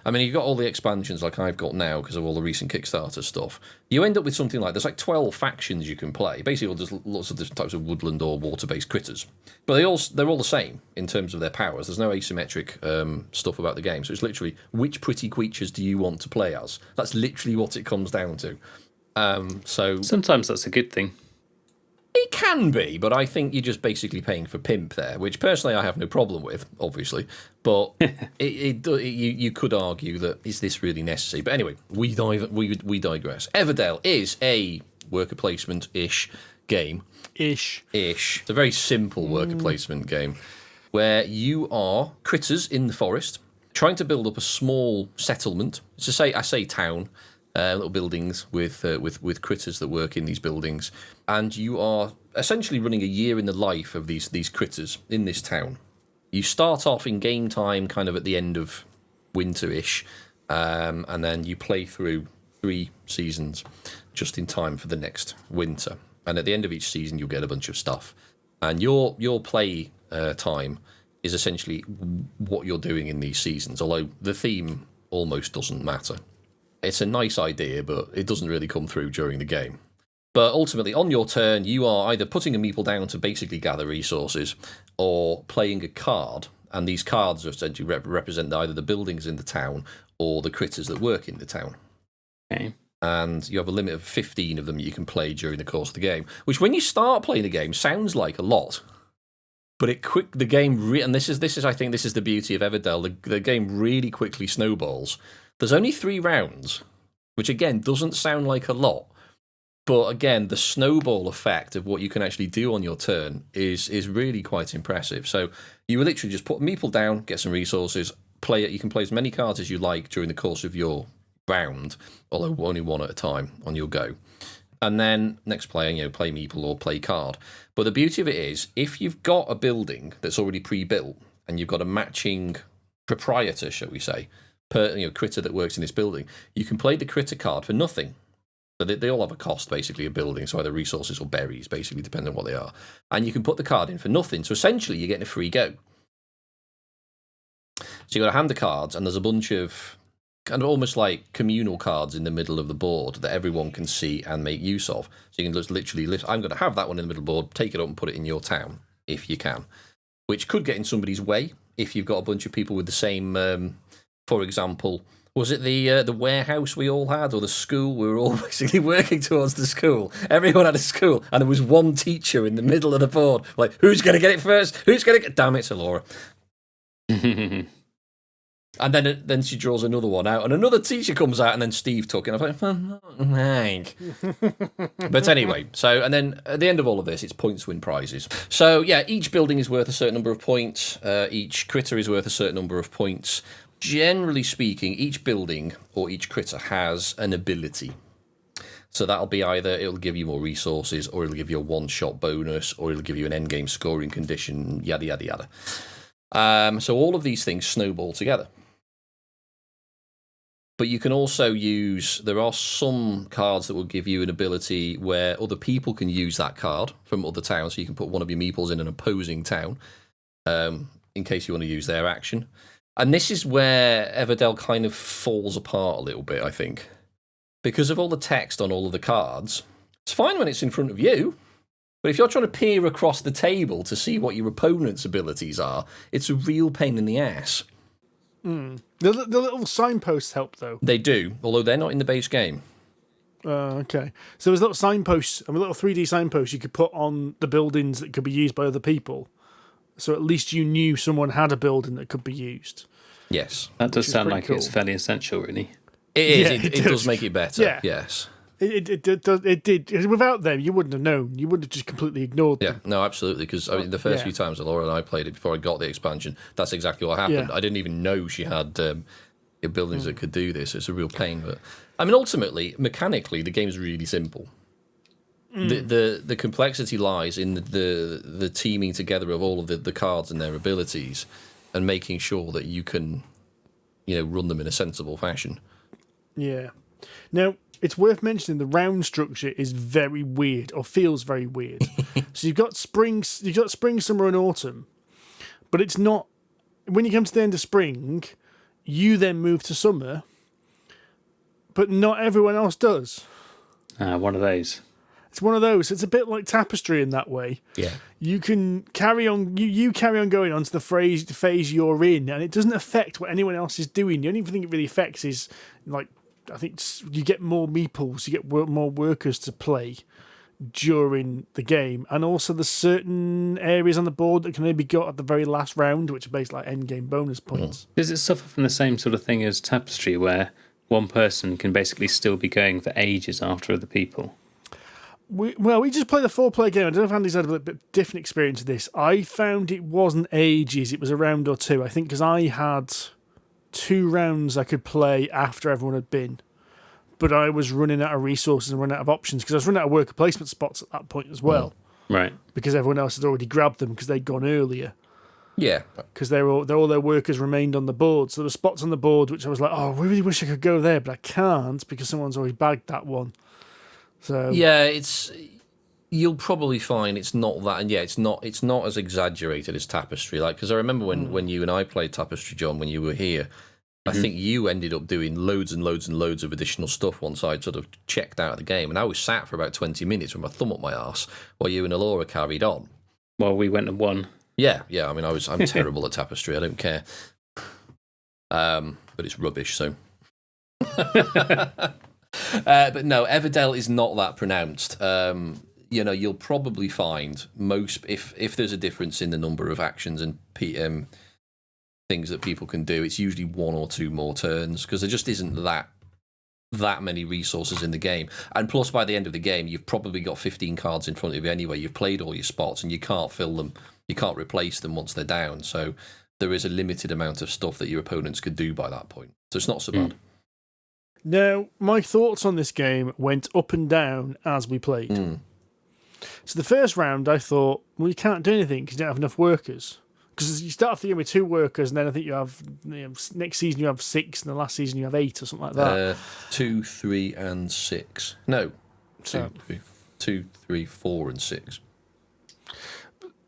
S3: I mean, you've got all the expansions like I've got now because of all the recent Kickstarter stuff. You end up with something like, there's like 12 factions you can play. Basically, there's lots of different types of woodland or water-based critters. But they're all the same in terms of their powers. There's no asymmetric stuff about the game. So it's literally, which pretty creatures do you want to play as? That's literally what it comes down to. So
S2: sometimes that's a good thing.
S3: It can be, but I think you're just basically paying for pimp there, which personally I have no problem with, obviously. But you could argue that, is this really necessary? But anyway, we digress. Everdell is a worker placement-ish game. Ish. It's a very simple worker placement game where you are critters in the forest trying to build up a small settlement. I say town. Little buildings with critters that work in these buildings, and you are essentially running a year in the life of these critters in this town. You start off in game time, kind of at the end of winter-ish, and then you play through 3 seasons just in time for the next winter. And at the end of each season, you'll get a bunch of stuff, and your play time is essentially what you're doing in these seasons. Although the theme almost doesn't matter. It's a nice idea, but it doesn't really come through during the game. But ultimately, on your turn, you are either putting a meeple down to basically gather resources or playing a card. And these cards are essentially represent either the buildings in the town or the critters that work in the town.
S2: Okay.
S3: And you have a limit of 15 of them that you can play during the course of the game, which when you start playing the game sounds like a lot. But the game, and this is I think this is the beauty of Everdell, the game really quickly snowballs. There's only 3 rounds, which again doesn't sound like a lot, but again the snowball effect of what you can actually do on your turn is really quite impressive. So you will literally just put a meeple down, get some resources, play it. You can play as many cards as you like during the course of your round, although only one at a time on your go. And then next player, play meeple or play card. But the beauty of it is, if you've got a building that's already pre-built and you've got a matching proprietor, shall we say, critter that works in this building, you can play the critter card for nothing. So they all have a cost, basically, of building, so either resources or berries, basically, depending on what they are. And you can put the card in for nothing. So essentially, you're getting a free go. So you've got a hand of cards, and there's a bunch of kind of almost like communal cards in the middle of the board that everyone can see and make use of. So you can just literally lift, I'm going to have that one in the middle of the board, take it up and put it in your town, if you can. Which could get in somebody's way, if you've got a bunch of people with the same... For example, was it the warehouse we all had, or the school? We were all basically working towards the school. Everyone had a school, and there was one teacher in the middle of the board. Like, who's going to get it first? Who's going to get... Damn it, it's Laura. And then she draws another one out, and another teacher comes out, and then Steve took it. And I'm like, But anyway, and then at the end of all of this, it's points win prizes. So, yeah, each building is worth a certain number of points. Each critter is worth a certain number of points. Generally speaking, each building or each critter has an ability. So that'll be either it'll give you more resources, or it'll give you a one-shot bonus, or it'll give you an endgame scoring condition, yada, yada, yada. So all of these things snowball together. But you can also use, there are some cards that will give you an ability where other people can use that card from other towns. So you can put one of your meeples in an opposing town in case you want to use their action. And this is where Everdell kind of falls apart a little bit, I think. Because of all the text on all of the cards, it's fine when it's in front of you. But if you're trying to peer across the table to see what your opponent's abilities are, it's a real pain in the ass.
S1: The little signposts help, though.
S3: They do, although they're not in the base game.
S1: Okay. So there's little signposts, and little 3D signposts you could put on the buildings that could be used by other people. So at least you knew someone had a building that could be used.
S3: Yes.
S2: That does sound like
S1: cool.
S2: It's fairly essential, really.
S3: It is.
S1: Yeah,
S3: it does make it better. Yeah. Yes.
S1: It did. Without them, you wouldn't have known. You would have just completely ignored them.
S3: Yeah, no, absolutely. Because I mean, the first few times that Laura and I played it before I got the expansion, that's exactly what happened.
S1: Yeah.
S3: I didn't even know she had buildings that could do this. It's a real pain. But I mean, ultimately, mechanically, the game's really simple. The complexity lies in the teaming together of all of the cards and their abilities, and making sure that you can, run them in a sensible fashion.
S1: Yeah. Now, it's worth mentioning the round structure is very weird, or feels very weird. So you've got spring, summer, and autumn, but it's not. When you come to the end of spring, you then move to summer, but not everyone else does.
S2: One of those.
S1: It's one of those. It's a bit like Tapestry in that way.
S3: Yeah.
S1: You can carry on. You carry on going on to the phase you're in, and it doesn't affect what anyone else is doing. The only thing it really affects is, like, I think you get more meeples, you get more workers to play during the game, and also there's certain areas on the board that can only be got at the very last round, which are basically like end game bonus points.
S2: Does it suffer from the same sort of thing as Tapestry, where one person can basically still be going for ages after other people?
S1: We just play the 4-player game. I don't know if Andy's had a bit different experience of this. I found it wasn't ages, it was a round or two. I think because I had 2 rounds I could play after everyone had been, but I was running out of resources and running out of options because I was running out of worker placement spots at that point as well.
S2: Right.
S1: Because everyone else had already grabbed them because they'd gone earlier.
S3: Yeah.
S1: Because all their workers remained on the board. So there were spots on the board which I was like, oh, I really wish I could go there, but I can't because someone's already bagged that one. So
S3: yeah, you'll probably find it's not that, and it's not as exaggerated as Tapestry. Like, because I remember when you and I played Tapestry, John, when you were here, I think you ended up doing loads and loads and loads of additional stuff once I'd sort of checked out of the game, and I was sat for about 20 minutes with my thumb up my arse while you and Alora carried on.
S2: Well, we went and won.
S3: Yeah. I mean, I'm terrible at Tapestry. I don't care, but it's rubbish. So. But no, Everdell is not that pronounced. You'll probably find most, if there's a difference in the number of actions and things that people can do, it's usually 1 or 2 more turns because there just isn't that many resources in the game. And plus, by the end of the game, you've probably got 15 cards in front of you anyway. You've played all your spots and you can't fill them. You can't replace them once they're down. So there is a limited amount of stuff that your opponents could do by that point. So it's not so bad.
S1: Now, my thoughts on this game went up and down as we played. So the first round, I thought, well, you can't do anything because you don't have enough workers. Because you start off the game with 2 workers, and then I think you have, next season you have 6, and the last season you have 8 or something like that.
S3: 2, 3, and 6. No, 2, 3, 4, and 6.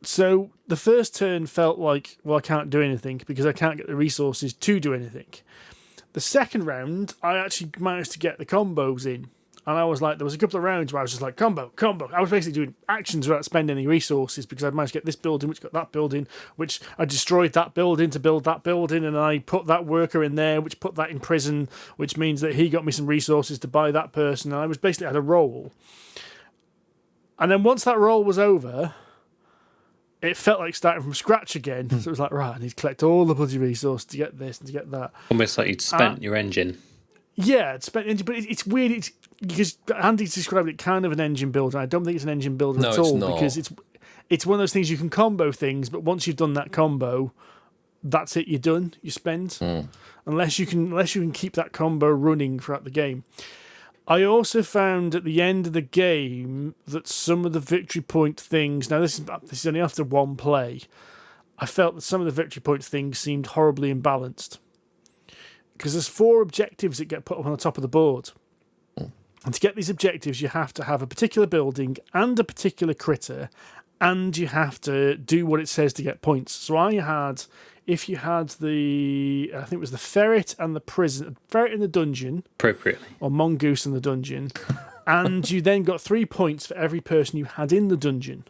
S1: So the first turn felt like, well, I can't do anything because I can't get the resources to do anything. The second round, I actually managed to get the combos in. And I was like, there was a couple of rounds where I was just like, combo. I was basically doing actions without spending any resources because I managed to get this building, which got that building, which I destroyed that building to build that building, and I put that worker in there, which put that in prison, which means that he got me some resources to buy that person. And I was basically had a roll. And then once that roll was over, it felt like starting from scratch again. So it was like, right, I need to collect all the bloody resources to get this and to get that.
S2: Almost like you'd spent your engine.
S1: Yeah, but it's weird. Because Andy's described it kind of an engine builder. I don't think it's an engine builder at all because it's one of those things you can combo things, but once you've done that combo, that's it. You're done. You spend unless you can keep that combo running throughout the game. I also found at the end of the game that some of the victory point things. Now this is only after one play. I felt that some of the victory point things seemed horribly imbalanced because there's 4 objectives that get put up on the top of the board. And to get these objectives, you have to have a particular building and a particular critter, and you have to do what it says to get points. So if you had I think it was the ferret and the ferret in the dungeon,
S2: appropriately,
S1: or mongoose in the dungeon, and you then got 3 points for every person you had in the dungeon.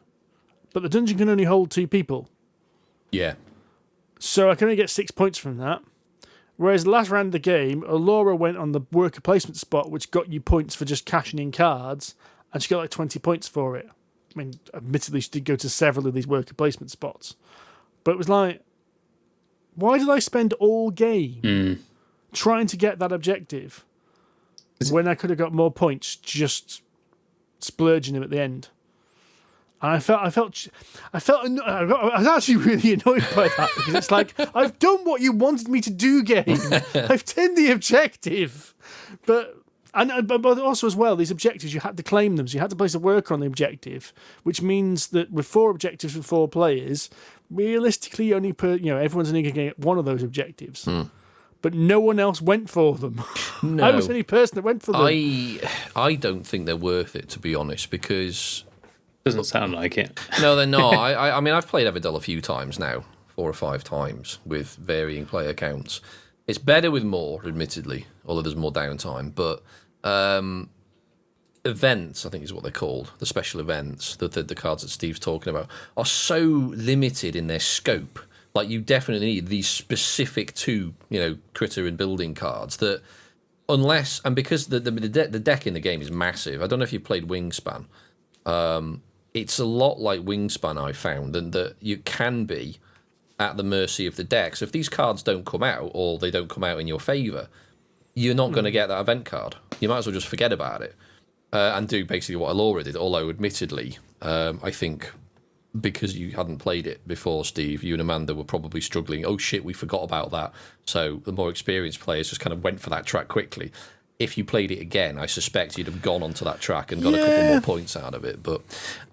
S1: But the dungeon can only hold 2 people.
S3: Yeah.
S1: So I can only get 6 points from that. Whereas the last round of the game, Alora went on the worker placement spot, which got you points for just cashing in cards, and she got like 20 points for it. I mean, admittedly, she did go to several of these worker placement spots. But it was like, why did I spend all game trying to get that objective when I could have got more points just splurging them at the end? And I was actually really annoyed by that because it's like, I've done what you wanted me to do, game. I've done the objective. But also as well, these objectives, you had to claim them. So you had to place a worker on the objective, which means that with 4 objectives for 4 players, realistically everyone's only going to get one of those objectives. But no one else went for them.
S3: No.
S1: I was the only person that went for them.
S3: I don't think they're worth it, to be honest, because...
S2: Doesn't sound like it.
S3: No, they're not. I mean, I've played Everdell a few times now, 4 or 5 times, with varying player counts. It's better with more, admittedly, although there's more downtime. But events, I think is what they're called, the special events, the cards that Steve's talking about, are so limited in their scope. Like, you definitely need these specific 2, critter and building cards that, because the deck in the game is massive. I don't know if you've played Wingspan. It's a lot like Wingspan, I found, and that you can be at the mercy of the deck. So if these cards don't come out, or they don't come out in your favour, you're not going to get that event card. You might as well just forget about it and do basically what Alora did, although admittedly, I think because you hadn't played it before, Steve, you and Amanda were probably struggling. Oh shit, we forgot about that. So the more experienced players just kind of went for that track quickly. If you played it again, I suspect you'd have gone onto that track and got a couple more points out of it. But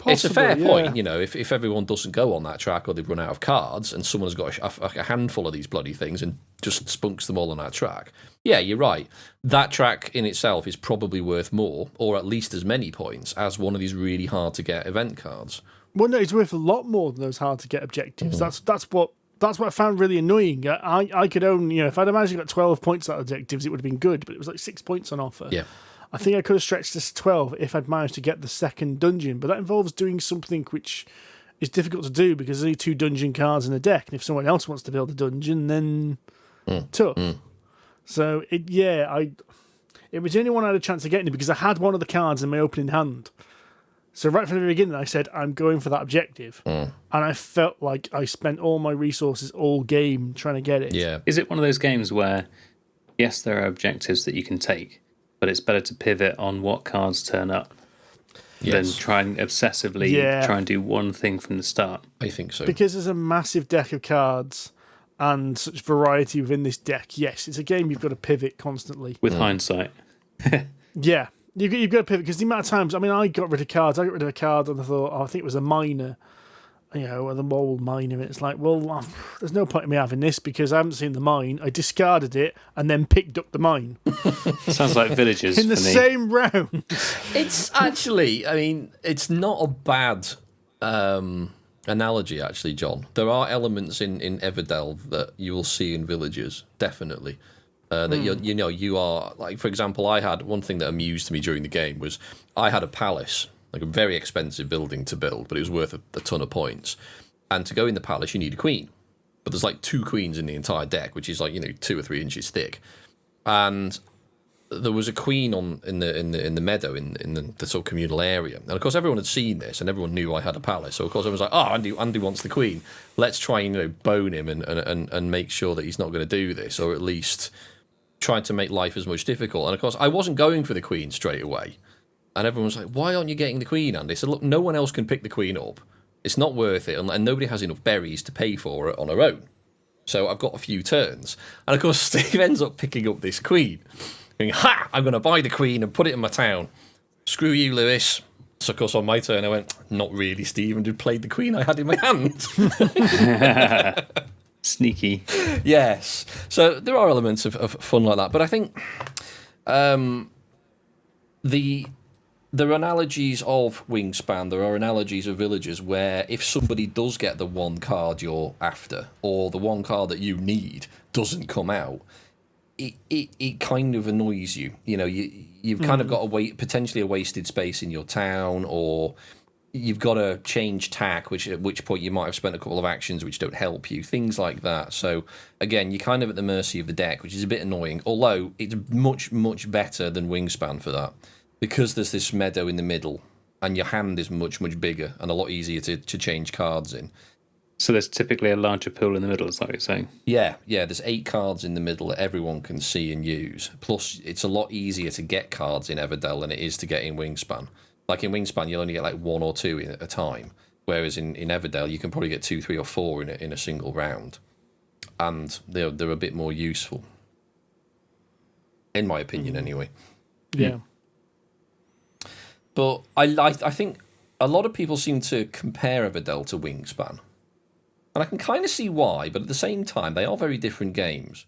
S3: it's a fair point, if everyone doesn't go on that track or they've run out of cards and someone's got a handful of these bloody things and just spunks them all on that track. Yeah, you're right. That track in itself is probably worth more, or at least as many points, as one of these really hard to get event cards.
S1: Well, no, it's worth a lot more than those hard to get objectives. That's what I found really annoying. I could own, if I'd imagined got 12 points out of objectives, it would have been good, but it was like 6 points on offer.
S3: Yeah.
S1: I think I could have stretched this to 12 if I'd managed to get the second dungeon, but that involves doing something which is difficult to do because there's only 2 dungeon cards in a deck, and if someone else wants to build a dungeon, then tough. So, it was the only one I had a chance of getting it because I had one of the cards in my opening hand. So right from the beginning, I said, I'm going for that objective. And I felt like I spent all my resources all game trying to get it.
S3: Yeah.
S2: Is it one of those games where, yes, there are objectives that you can take, but it's better to pivot on what cards turn up than try and obsessively try and do one thing from the start?
S3: I think so.
S1: Because there's a massive deck of cards and such variety within this deck, yes, it's a game you've got to pivot constantly.
S2: With hindsight.
S1: Yeah. You've got to pivot because the amount of times, I got rid of cards. I got rid of a card and I thought, I think it was a miner, or the mole miner. And it's like, well, there's no point in me having this because I haven't seen the mine. I discarded it and then picked up the mine.
S2: Sounds like Villagers
S1: in the same round.
S3: It's actually, it's not a bad analogy, actually, John. There are elements in Everdell that you will see in Villagers, definitely. That you are, like, for example, I had one thing that amused me during the game was I had a palace, like a very expensive building to build, but it was worth a ton of points. And to go in the palace, you need a queen. But there's like 2 queens in the entire deck, which is like 2 or 3 inches thick. And there was a queen in the meadow in the sort of communal area. And of course, everyone had seen this, and everyone knew I had a palace. So of course, everyone was like, "Oh, Andy wants the queen. Let's try and bone him and make sure that he's not going to do this, or at least." Trying to make life as much difficult. And of course, I wasn't going for the queen straight away. And everyone was like, why aren't you getting the queen, Andy? I said, look, no one else can pick the queen up. It's not worth it. And nobody has enough berries to pay for it on her own. So I've got a few turns. And of course, Steve ends up picking up this queen. going, ha! I'm going to buy the queen and put it in my town. Screw you, Lewis. So, of course, on my turn, I went, not really, Steve, and played the queen I had in my hand.
S2: Sneaky.
S3: Yes. So there are elements of fun like that. But I think there are analogies of Wingspan, there are analogies of Villagers, where if somebody does get the one card you're after, or the one card that you need doesn't come out, it kind of annoys you. You know, you've kind of got potentially a wasted space in your town, or you've got to change tack, at which point you might have spent a couple of actions which don't help you, things like that. So again, you're kind of at the mercy of the deck, which is a bit annoying, although it's much, much better than Wingspan for that, because there's this meadow in the middle, and your hand is much, much bigger and a lot easier to change cards in.
S2: So there's typically a larger pool in the middle, is that what you're saying?
S3: Yeah, there's 8 cards in the middle that everyone can see and use. Plus, it's a lot easier to get cards in Everdell than it is to get in Wingspan. Like in Wingspan, you'll only get like 1 or 2 at a time, whereas in Everdell, you can probably get 2, 3, or 4 in a single round, and they're a bit more useful, in my opinion, anyway.
S1: Yeah.
S3: But I think a lot of people seem to compare Everdell to Wingspan, and I can kind of see why. But at the same time, they are very different games,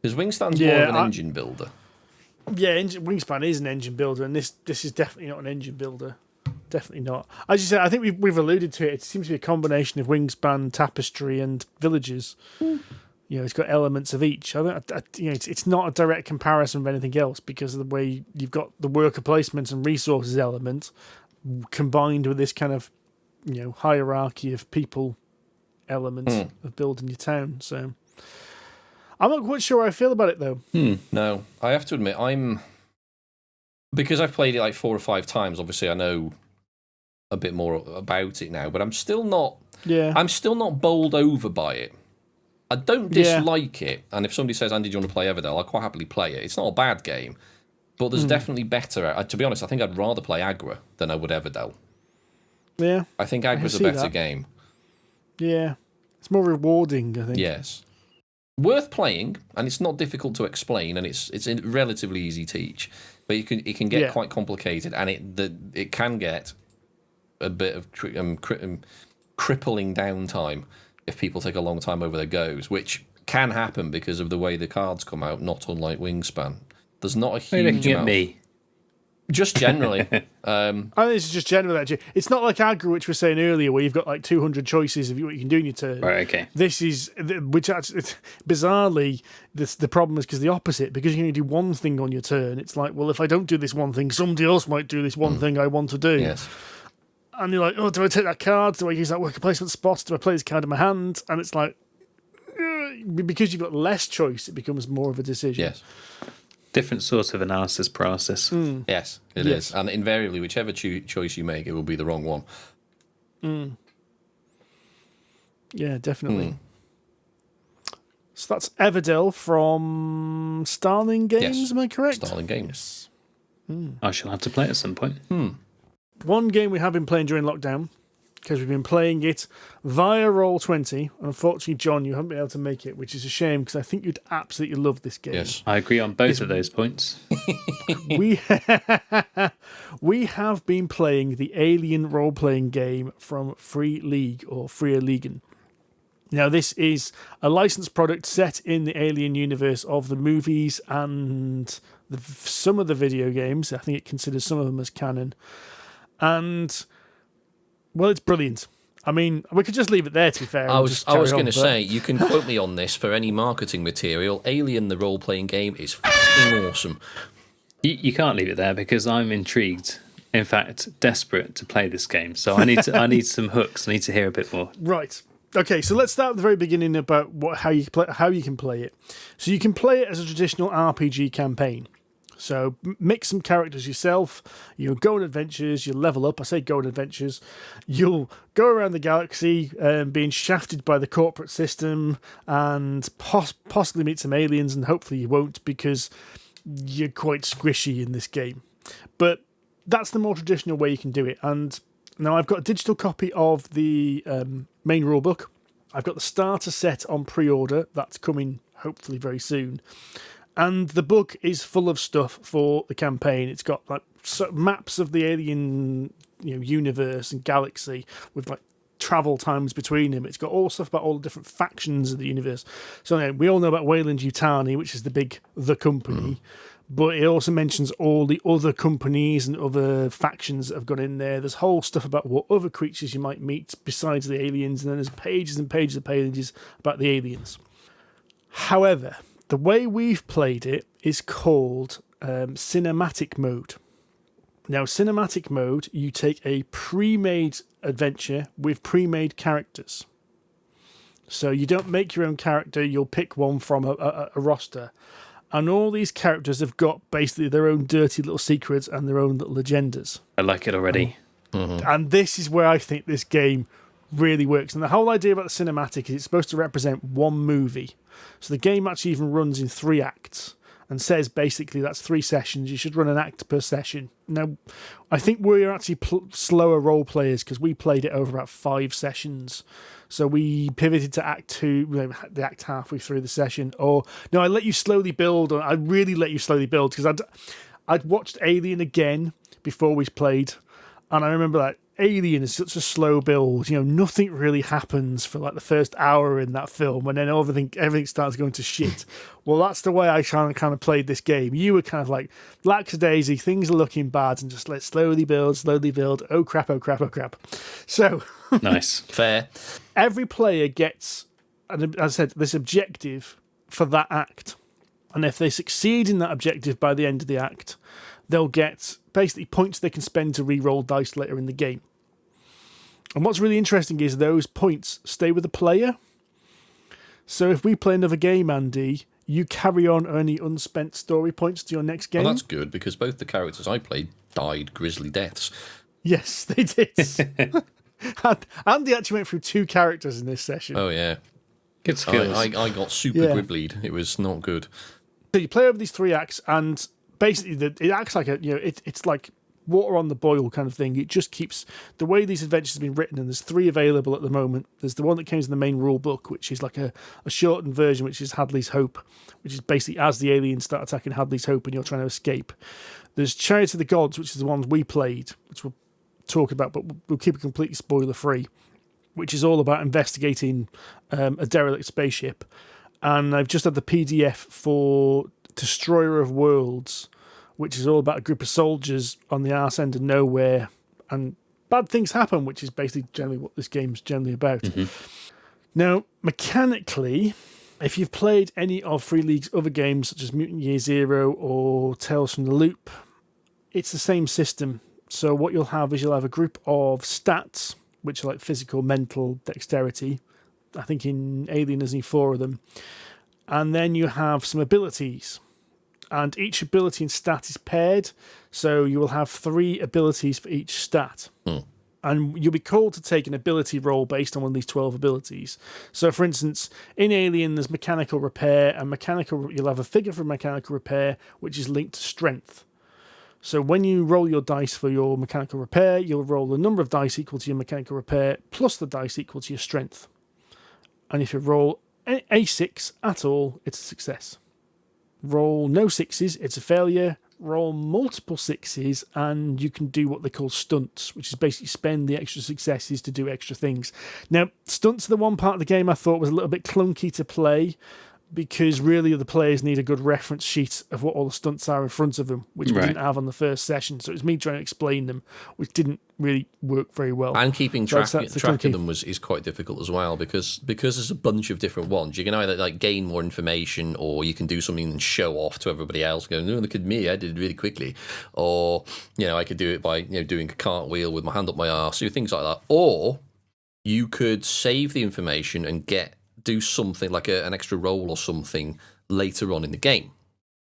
S3: because Wingspan's more of an engine builder.
S1: Yeah, Wingspan is an engine builder, and this is definitely not an engine builder. Definitely not. As you said, I think we've alluded to it. It seems to be a combination of Wingspan, Tapestry, and Villagers. You know, it's got elements of each. It's not a direct comparison of anything else, because of the way you've got the worker placement and resources element combined with this kind of, you know, hierarchy of people element of building your town. So I'm not quite sure how I feel about it, though.
S3: No, I have to admit, because I've played it like 4 or 5 times, obviously I know a bit more about it now, but I'm still not bowled over by it. I don't dislike it, and if somebody says, Andy, do you want to play Everdell, I'll quite happily play it. It's not a bad game, but there's definitely better. To be honest, I think I'd rather play Agra than I would Everdell.
S1: Yeah.
S3: I think Agra's a better game.
S1: Yeah. It's more rewarding, I think.
S3: Yes. Worth playing, and it's not difficult to explain, and it's a relatively easy teach, but it can get quite complicated, and it can get a bit of crippling downtime if people take a long time over their goes, which can happen because of the way the cards come out, not unlike Wingspan. There's not a huge amount.
S2: Me.
S3: Just generally.
S1: I think it's just generally, actually. It's not like Agra, which we were saying earlier, where you've got like 200 choices of what you can do in your turn.
S2: Right, okay.
S1: This is, which actually, bizarrely, the problem is because the opposite, because you can only do one thing on your turn. It's like, well, if I don't do this one thing, somebody else might do this one thing I want to do.
S3: Yes.
S1: And you're like, oh, do I take that card? Do I use that worker placement spot? Do I play this card in my hand? And it's like, because you've got less choice, it becomes more of a decision.
S3: Yes.
S2: Different sort of analysis process.
S3: Yes, it is. And invariably, whichever choice you make, it will be the wrong one.
S1: Yeah, definitely. So that's Everdell from Starling Games,
S3: Yes.
S1: am I correct?
S3: Starling Games.
S2: I shall have to play it at some point.
S1: One game we have been playing during lockdown, because we've been playing it via Roll20. Unfortunately, John, you haven't been able to make it, which is a shame, because I think you'd absolutely love this game.
S3: Yes.
S2: I agree on both of those points.
S1: We have been playing the Alien role-playing game from Free League, or Freer League. Now, this is a licensed product set in the Alien universe of the movies and some of the video games. I think it considers some of them as canon. And, well, it's brilliant. I mean, we could just leave it there, to be fair.
S3: I was going to say, you can quote me on this for any marketing material. Alien, the role-playing game, is fucking awesome.
S2: You can't leave it there, because I'm intrigued. In fact, desperate to play this game. So I need some hooks. I need to hear a bit more.
S1: Right. Okay, so let's start at the very beginning about how you can play it. So you can play it as a traditional RPG campaign. So mix some characters yourself. You'll go on adventures. You'll level up. I say go on adventures. You'll go around the galaxy, being shafted by the corporate system, and possibly meet some aliens. And hopefully you won't, because you're quite squishy in this game. But that's the more traditional way you can do it. And now I've got a digital copy of the main rulebook. I've got the starter set on pre-order. That's coming hopefully very soon. And the book is full of stuff for the campaign. It's got like maps of the alien universe and galaxy with like travel times between them. It's got all stuff about all the different factions of the universe. So we all know about Weyland-Yutani, which is the company, but it also mentions all the other companies and other factions that have got in there. There's whole stuff about what other creatures you might meet besides the aliens, and then there's pages and pages of pages about the aliens. However, the way we've played it is called cinematic mode. Now, cinematic mode, you take a pre-made adventure with pre-made characters. So you don't make your own character, you'll pick one from a roster. And all these characters have got basically their own dirty little secrets and their own little agendas.
S2: I like it already.
S1: And this is where I think this game really works. And the whole idea about the cinematic is it's supposed to represent one movie. So the game actually even runs in 3 acts and says basically that's 3 sessions. You should run an act per session. Now, I think we're actually slower role players because we played it over about 5 sessions. So we pivoted to Act 2, the act halfway through the session. Or, no, I let you slowly build. I really let you slowly build because I'd watched Alien again before we played. And I remember that Alien is such a slow build. Nothing really happens for like the first hour in that film, and then everything starts going to shit. Well, that's the way I kind of played this game. You were kind of like, lackadaisy, things are looking bad, and just let's slowly build. Oh crap, oh crap, oh crap. So,
S2: nice.
S3: Fair.
S1: Every player gets, as I said, this objective for that act. And if they succeed in that objective by the end of the act, they'll get basically points they can spend to re-roll dice later in the game. And what's really interesting is those points stay with the player. So if we play another game, Andy, you carry on earning unspent story points to your next game.
S3: Well, that's good, because both the characters I played died grisly deaths.
S1: Yes, they did. Andy actually went through 2 characters in this session.
S3: Oh, yeah.
S2: Good skills.
S3: I got super griblied. It was not good.
S1: So you play over these 3 acts, and basically it acts like it's like water on the boil kind of thing. It just keeps the way these adventures have been written, and there's 3 available at the moment. There's the one that comes in the main rule book, which is like a shortened version, which is Hadley's Hope, which is basically as the aliens start attacking Hadley's Hope and you're trying to escape. There's Chariot of the Gods, which is the ones we played, which we'll talk about, but we'll keep it completely spoiler free, which is all about investigating a derelict spaceship. And I've just had the PDF for Destroyer of Worlds, which is all about a group of soldiers on the arse end of nowhere, and bad things happen, which is basically generally what this game's generally about. Now, mechanically, if you've played any of Free League's other games, such as Mutant Year Zero or Tales from the Loop, it's the same system. So what you'll have is you'll have a group of stats, which are like physical, mental, dexterity. I think in Alien there's only 4 of them. And then you have some abilities. And each ability and stat is paired. So you will have 3 abilities for each stat. And you'll be called to take an ability roll based on one of these 12 abilities. So, for instance, in Alien, there's mechanical repair, and you'll have a figure for mechanical repair, which is linked to strength. So when you roll your dice for your mechanical repair, you'll roll the number of dice equal to your mechanical repair plus the dice equal to your strength. And if you roll a 6 at all, it's a success. Roll no 6s, it's a failure. Roll multiple 6s, and you can do what they call stunts, which is basically spend the extra successes to do extra things. Now, stunts are the one part of the game I thought was a little bit clunky to play, because really the players need a good reference sheet of what all the stunts are in front of them, which we didn't have on the first session. So it was me trying to explain them, which didn't really work very well.
S3: And keeping track of them is quite difficult as well, because there's a bunch of different ones. You can either like gain more information, or you can do something and show off to everybody else, going, "No, look at me, I did it really quickly." Or I could do it by doing a cartwheel with my hand up my arse, do things like that. Or you could save the information and do something like an extra roll or something later on in the game.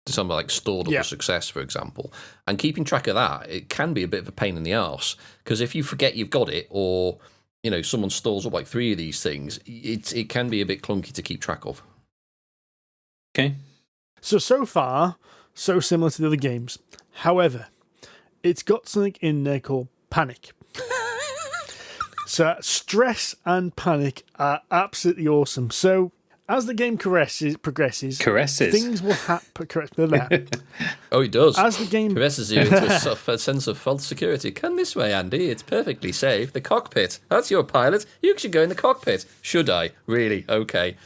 S3: Something like stored up a success, for example. And keeping track of that, it can be a bit of a pain in the arse, because if you forget you've got it, or someone stores up like 3 of these things, it can be a bit clunky to keep track of.
S2: Okay.
S1: So far, so similar to the other games. However, it's got something in there called panic. So stress and panic are absolutely awesome. So As the game progresses,
S2: Caresses.
S1: things will happen.
S3: Oh, he does.
S1: As the game
S3: Caresses you into a sense of false security. Come this way, Andy. It's perfectly safe. The cockpit. That's your pilot. You should go in the cockpit. Should I? Really? Okay.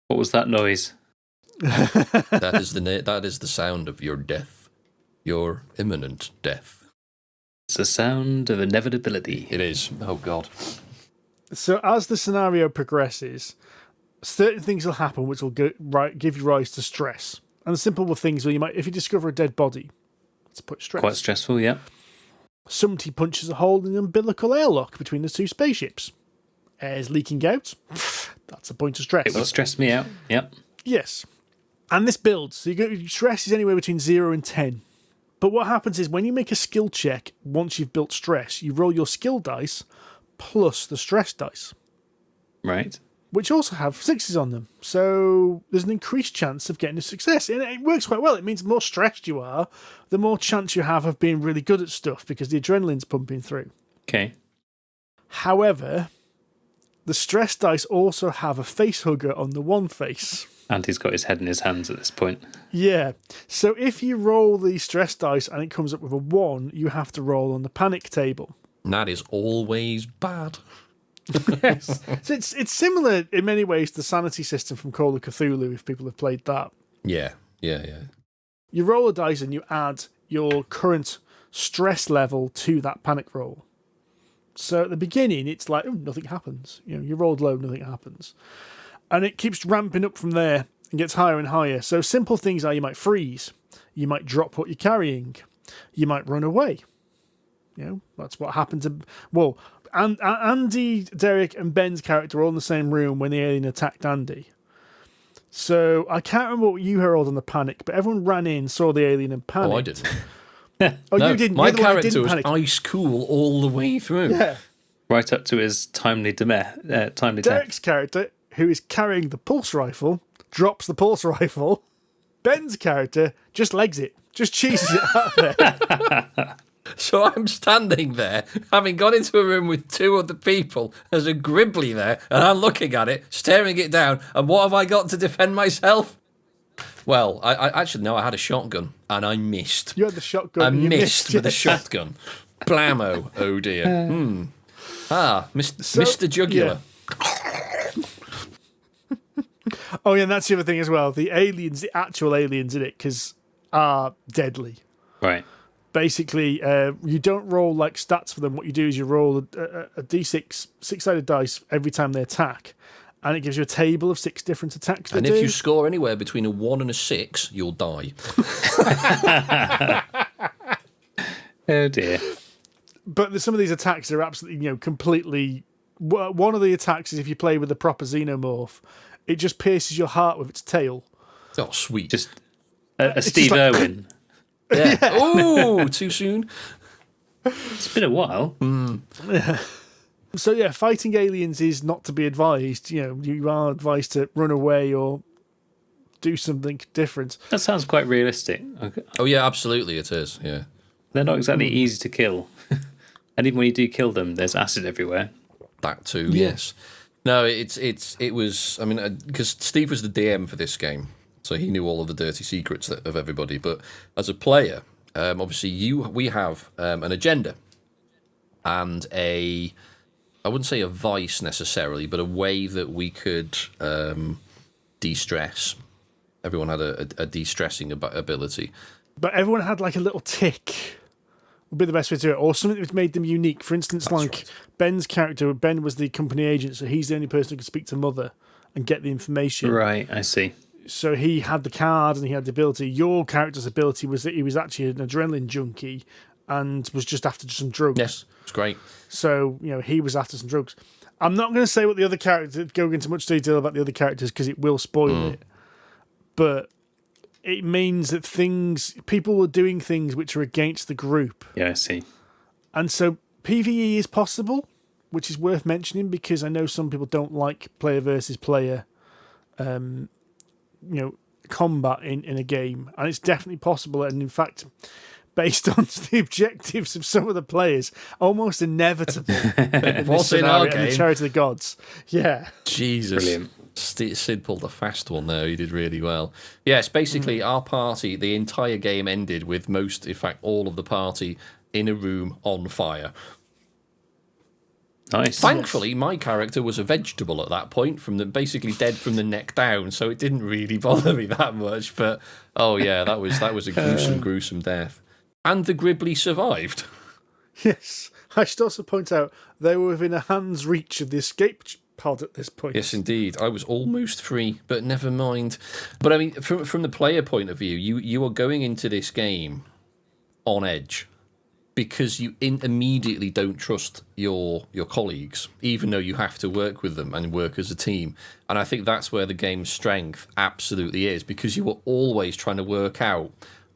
S2: What was that noise?
S3: That is the sound of your death. Your imminent death.
S2: It's the sound of inevitability.
S3: It is. Oh, God.
S1: So as the scenario progresses, certain things will happen which will give you rise to stress. And the simple things where if you discover a dead body, it's put stress.
S2: Quite stressful, yeah.
S1: Somebody punches a hole in the umbilical airlock between the two spaceships. Air's leaking out. That's a point of stress.
S2: It would stress me out, yep.
S1: Yes. And this builds. So stress is anywhere between 0 and 10. But what happens is when you make a skill check, once you've built stress, you roll your skill dice plus the stress dice.
S2: Right.
S1: Which also have 6s on them. So there's an increased chance of getting a success. And it works quite well. It means the more stressed you are, the more chance you have of being really good at stuff because the adrenaline's pumping through.
S2: Okay.
S1: However, the stress dice also have a face hugger on the one face.
S2: And he's got his head in his hands at this point.
S1: Yeah. So if you roll the stress dice and it comes up with a 1, you have to roll on the panic table.
S3: And that is always bad.
S1: Yes. So it's similar in many ways to the sanity system from Call of Cthulhu, if people have played that.
S3: Yeah.
S1: You roll a dice and you add your current stress level to that panic roll. So at the beginning, it's like, oh, nothing happens. You rolled low, nothing happens. And it keeps ramping up from there and gets higher and higher. So simple things are you might freeze. You might drop what you're carrying. You might run away. That's what happened to... Well, Andy, Derek and Ben's character were all in the same room when the alien attacked Andy. So I can't remember what you heard on the panic, but everyone ran in, saw the alien and panicked.
S3: Oh, I didn't.
S1: Oh,
S3: No,
S1: you didn't.
S3: My
S1: You're the one that
S3: character
S1: didn't
S3: was
S1: panic.
S3: ice cool all the way through.
S1: Yeah.
S2: Right up to his timely death.
S1: Derek's character, who is carrying the pulse rifle, drops the pulse rifle. Ben's character just legs it, just cheeses it out there.
S3: So I'm standing there, having gone into a room with 2 other people. There's a Gribbly there, and I'm looking at it, staring it down. And what have I got to defend myself? Well, I actually, no, I had a shotgun, and I missed.
S1: You had the shotgun.
S3: I
S1: and you
S3: missed with a
S1: it.
S3: shotgun. Blammo. Oh, dear. Mr. Jugular.
S1: Yeah. Oh, yeah, and that's the other thing as well. The aliens, the actual aliens in it, are deadly.
S2: Right.
S1: Basically, you don't roll like stats for them. What you do is you roll a d6, 6-sided dice every time they attack, and it gives you a table of 6 different attacks.
S3: And if you score anywhere between a 1 and a 6, you'll die.
S2: Oh dear.
S1: But some of these attacks are absolutely, completely. One of the attacks is if you play with the proper Xenomorph, it just pierces your heart with its tail.
S3: Oh, sweet.
S2: Just a Steve Irwin.
S3: Yeah. Oh, too soon.
S2: It's been a while.
S1: So yeah, fighting aliens is not to be advised. You are advised to run away or do something different.
S2: That sounds quite realistic. Okay.
S3: Oh, yeah, absolutely it is, yeah.
S2: They're not exactly easy to kill. And even when you do kill them, there's acid everywhere.
S3: That too, yes. No, it was, I mean, because Steve was the DM for this game, so he knew all of the dirty secrets of everybody. But as a player, obviously we have an agenda and I wouldn't say a vice necessarily, but a way that we could de-stress. Everyone had a de-stressing ability.
S1: But everyone had like a little tick, would be the best way to do it, or something that made them unique. For instance,
S3: That's
S1: like
S3: right.
S1: Ben's character, Ben was the company agent, so he's the only person who could speak to Mother and get the information.
S2: Right, I see.
S1: So he had the card and he had the ability. Your character's ability was that he was actually an adrenaline junkie and was just after some drugs.
S3: Yes, it's great.
S1: So, he was after some drugs. I'm not going to say what the other characters, go into much detail about the other characters because it will spoil it. But it means that people were doing things which are against the group.
S2: Yeah, I see. And
S1: so PvE is possible, which is worth mentioning because I know some people don't like player versus player, combat in a game. And it's definitely possible. And in fact, based on the objectives of some of the players, almost inevitable.
S3: What's in our game?
S1: The Charity of the Gods. Yeah.
S3: Jesus.
S2: Brilliant.
S3: Sid pulled a fast one there. He did really well. Yes, basically, our party, the entire game ended with most, in fact, all of the party in a room on fire.
S2: Nice.
S3: Thankfully, my character was a vegetable at that point, basically dead from the neck down, so it didn't really bother me that much. But oh yeah, that was a gruesome death. And the Gribbly survived.
S1: Yes. I should also point out they were within a hand's reach of the escape pod at this point.
S3: Yes, indeed. I was almost free, but never mind. But I mean, from the player point of view, you are going into this game on edge, because you immediately don't trust your colleagues, even though you have to work with them and work as a team. And I think that's where the game's strength absolutely is, because you were always trying to work out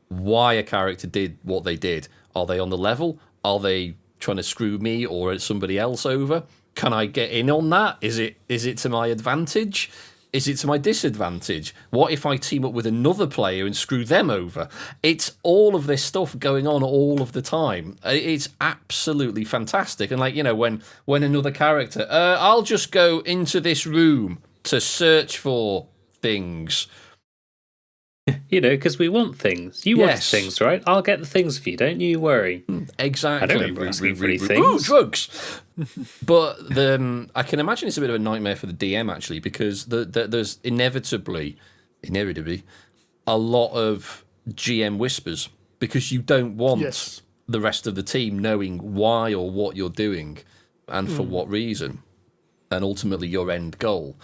S3: why a character did what they did. Are they on the level? Are they trying to screw me or somebody else over? Can I get in on that? Is it to my advantage? Is it to my disadvantage? What if I team up with another player and screw them over? It's all of this stuff going on all of the time. It's absolutely fantastic. And like, you know, when another character, I'll just go into this room to search for things.
S2: You know, because we want things. You want things, right? I'll get the things for you. Don't you worry.
S3: Exactly.
S2: I don't remember asking for any things.
S3: Ooh, drugs. But I can imagine it's a bit of a nightmare for the DM, actually, because there's inevitably a lot of GM whispers, because you don't want the rest of the team knowing why or what you're doing and for what reason, and ultimately your end goal.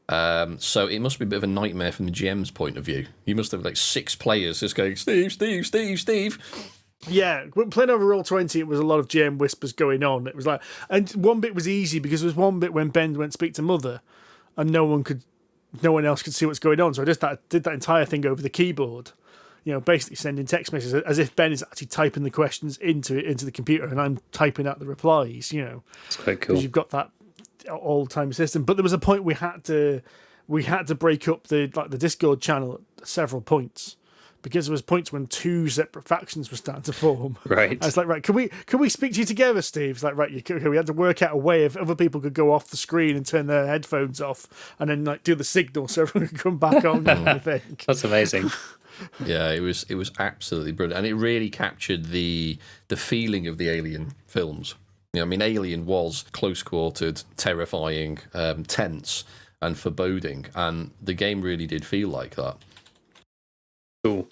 S3: So it must be a bit of a nightmare from the GM's point of view. You must have like 6 players just going, Steve.
S1: Yeah, when playing over Roll20, it was a lot of GM whispers going on. It was like, and one bit was easy because there was one bit when Ben went to speak to Mother, and no one else could see what's going on. So I just did that entire thing over the keyboard. You know, basically sending text messages as if Ben is actually typing the questions into the computer, and I'm typing out the replies. You know,
S2: it's quite cool
S1: because you've got that all-time system. But there was a point we had to break up the Discord channel at several points, because there was points when 2 separate factions were starting to form.
S2: Right.
S1: I was like, right, can we speak to you together, Steve? It's like, right, we had to work out a way if other people could go off the screen and turn their headphones off, and then like do the signal so everyone could come back on. I think
S2: that's amazing.
S3: Yeah, it was absolutely brilliant, and it really captured the feeling of the Alien films. You know, I mean, Alien was close-quartered, terrifying, tense, and foreboding, and the game really did feel like that.
S2: Cool.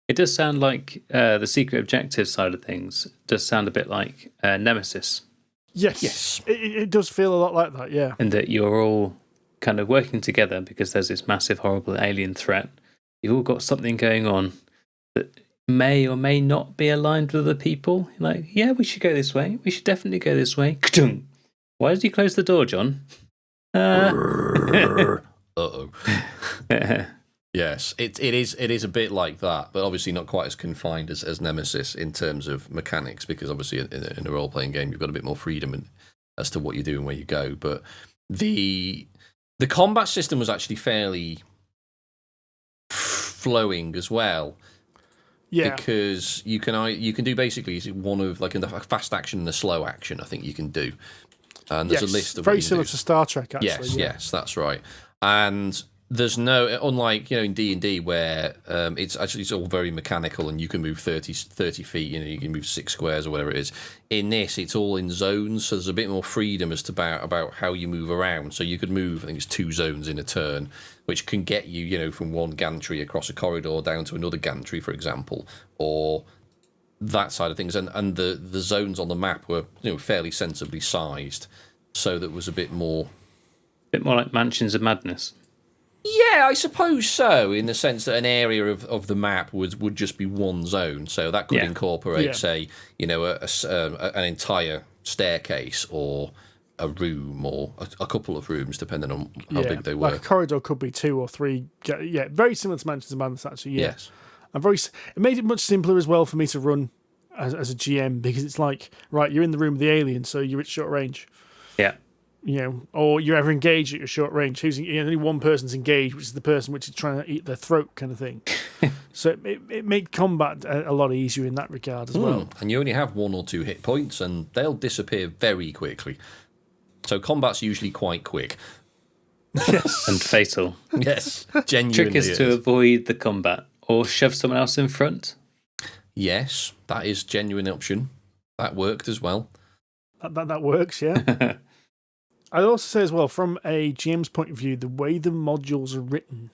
S2: It does sound like the secret objective side of things does sound a bit like Nemesis.
S1: Yes. It does feel a lot like that, yeah.
S2: And that you're all kind of working together because there's this massive, horrible alien threat. You've all got something going on that may or may not be aligned with other people. You're like, yeah, we should go this way. We should definitely go this way. Why did you close the door, John?
S3: Uh-oh. Yes, it is a bit like that, but obviously not quite as confined as Nemesis in terms of mechanics, because obviously in a role-playing game you've got a bit more freedom as to what you do and where you go. But the combat system was actually fairly flowing as well.
S1: Yeah,
S3: because you can do basically one of like a fast action and a slow action. I think you can do, and there's a list of
S1: very similar to Star Trek. Actually,
S3: yes, that's right. And there's no, unlike in D&D where it's all very mechanical and you can move 30 feet. You can move 6 squares or whatever it is. In this, it's all in zones, so there's a bit more freedom as to about how you move around. So you could move, I think it's 2 zones in a turn, which can get you, from one gantry across a corridor down to another gantry, for example, or that side of things. And the zones on the map were, fairly sensibly sized, so that was a bit more
S2: like Mansions of Madness.
S3: Yeah, I suppose so, in the sense that an area of the map would just be one zone. So that could incorporate, say, an entire staircase or a room or a couple of rooms, depending on how big they were.
S1: Like a corridor could be 2 or 3. Yeah, very similar to Mansions of Madness, actually. Yeah.
S3: Yes.
S1: And it made it much simpler as well for me to run as a GM, because it's like, right, you're in the room with the alien, so you're at short range.
S2: Yeah.
S1: Or you're ever engaged at your short range. Only one person's engaged, which is the person which is trying to eat their throat, kind of thing. So it made combat a lot easier in that regard as well.
S3: And you only have 1 or 2 hit points, and they'll disappear very quickly. So combat's usually quite quick.
S1: Yes.
S2: and fatal.
S3: Yes,
S2: Trick
S3: genuinely
S2: is to avoid the combat or shove someone else in front.
S3: Yes, that is genuine option. That worked as well.
S1: That works, yeah. I'd also say as well, from a GM's point of view, the way the modules are written.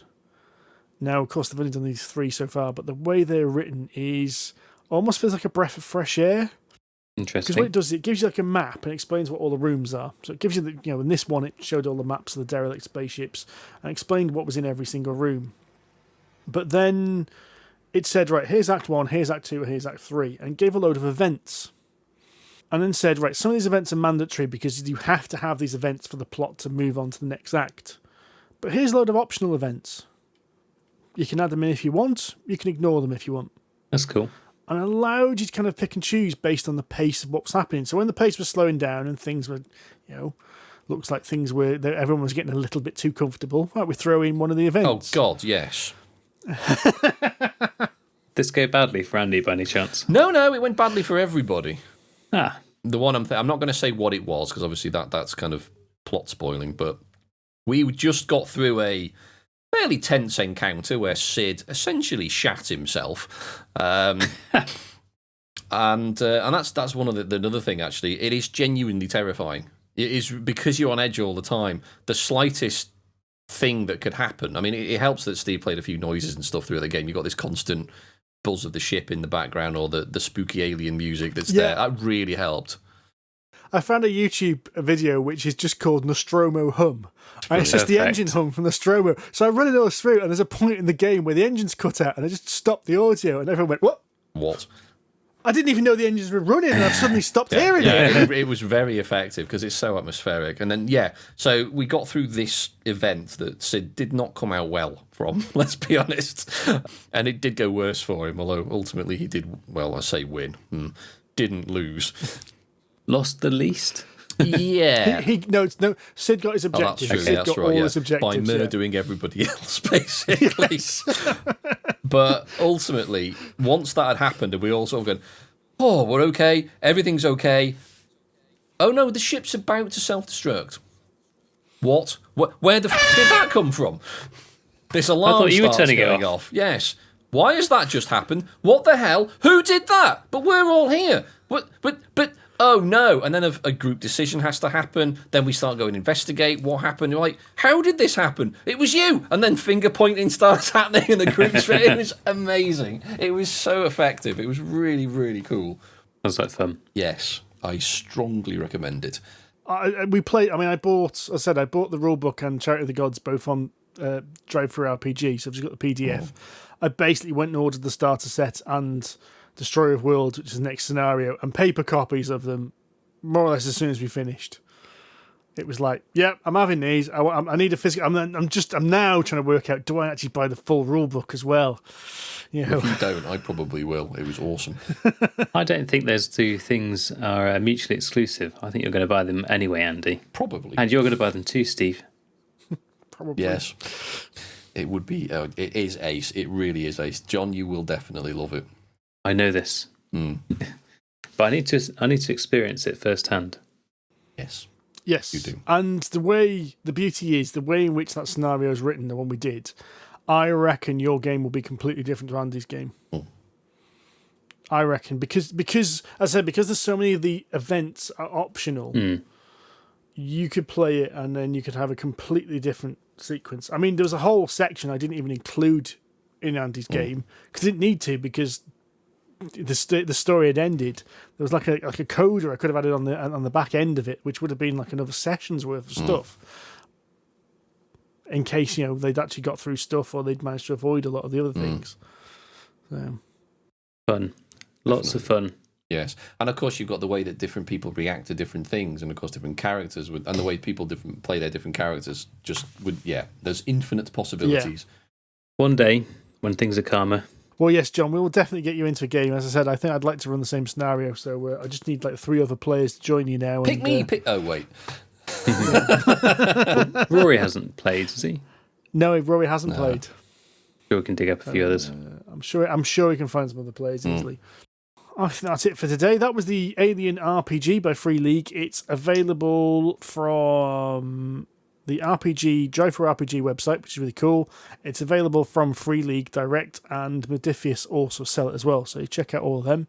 S1: Now, of course, they've only done these 3 so far, but the way they're written is almost feels like a breath of fresh air.
S2: Interesting.
S1: Because what it does is it gives you like a map and explains what all the rooms are. So it gives you, in this one, it showed all the maps of the derelict spaceships and explained what was in every single room. But then it said, right, here's Act 1, here's Act 2, here's Act 3, and gave a load of events. And then said, right, some of these events are mandatory because you have to have these events for the plot to move on to the next act. But here's a load of optional events. You can add them in if you want, you can ignore them if you want.
S2: That's cool.
S1: And allowed you to kind of pick and choose based on the pace of what was happening. So when the pace was slowing down and things were, looks like things were, everyone was getting a little bit too comfortable, right, we throw in one of the events.
S3: Oh, God, yes.
S2: This go badly for Andy by any chance?
S3: No, it went badly for everybody.
S2: Ah.
S3: The one I'm not going to say what it was, because obviously that's kind of plot spoiling, but we just got through a fairly tense encounter where Sid essentially shat himself. And that's one of the another thing, actually. It is genuinely terrifying. It is, because you're on edge all the time. The slightest thing that could happen. I mean, it helps that Steve played a few noises and stuff through the game. You've got this constant buzz of the ship in the background, or the spooky alien music that's there. That really helped.
S1: I found a YouTube video which is just called Nostromo Hum. And it's just the engine hum from Nostromo. So I run it all through, and there's a point in the game where the engine's cut out, and I just stopped the audio, and everyone went, "What?
S3: What?"
S1: I didn't even know the engines were running, and I've suddenly stopped hearing it.
S3: It was very effective because it's so atmospheric. And then, so we got through this event that Sid did not come out well from, let's be honest. And it did go worse for him, although ultimately he did, well, I say win. Didn't lose.
S2: Lost the least?
S3: Yeah.
S1: No, Sid got his objective.
S3: That's true.
S1: Sid
S3: That's
S1: got
S3: right,
S1: all his objectives.
S3: By murdering everybody else, basically. But ultimately, once that had happened, and we all sort of gone, oh, we're okay, everything's okay. Oh no, the ship's about to self-destruct. What? Where the did that come from? This alarm
S2: thought you were
S3: starts
S2: turning it
S3: going
S2: off.
S3: Yes. Why has that just happened? What the hell? Who did that? But we're all here. But oh no. And then a group decision has to happen. Then we start going investigate what happened. You're like, how did this happen? It was you. And then finger pointing starts happening in the group's fit. It was amazing. It was so effective. It was really, really cool.
S2: Sounds like fun.
S3: Yes, I strongly recommend it.
S1: I bought the Rulebook and Charity of the Gods both on Drive-Thru RPG, so I've just got the PDF. I basically went and ordered the starter set and Destroyer of Worlds, which is the next scenario, and paper copies of them more or less as soon as we finished. It was like, I'm having these. I need a physical. I'm now trying to work out, do I actually buy the full Rulebook as well?
S3: If you don't, I probably will. It was awesome.
S2: I don't think those two things are mutually exclusive. I think you're going to buy them anyway, Andy.
S3: Probably.
S2: And you're going to buy them too, Steve.
S1: Probably.
S3: Yes. It would be. It is ace. It really is ace. John, you will definitely love it.
S2: I know this. But I need to experience it firsthand.
S3: Yes.
S1: Yes.
S3: You do.
S1: And the beauty is, the way in which that scenario is written, the one we did, I reckon your game will be completely different to Andy's game. I reckon. Because as I said, because there's so many of the events are optional, you could play it and then you could have a completely different sequence. I mean, there was a whole section I didn't even include in Andy's game because I didn't need to, because the story had ended. There was like a coder I could have added on the back end of it, which would have been like another session's worth of stuff, in case they'd actually got through stuff or they'd managed to avoid a lot of the other things. So
S2: fun, lots of fun.
S3: Yes, and of course you've got the way that different people react to different things, and of course different characters, and the way people play their different characters. There's infinite possibilities.
S2: One day when things are calmer.
S1: Well, yes, John, we will definitely get you into a game. As I said, I think I'd like to run the same scenario, so I just need like 3 other players to join you now.
S3: Pick me. Oh, wait.
S2: Rory hasn't played, has he?
S1: No, Rory hasn't played.
S2: Sure, we can dig up a few others.
S1: I'm sure we can find some other players easily. I think that's it for today. That was the Alien RPG by Free League. It's available from the RPG, Drive for RPG website, which is really cool. It's available from Free League Direct, and Modifius also sell it as well, so you check out all of them.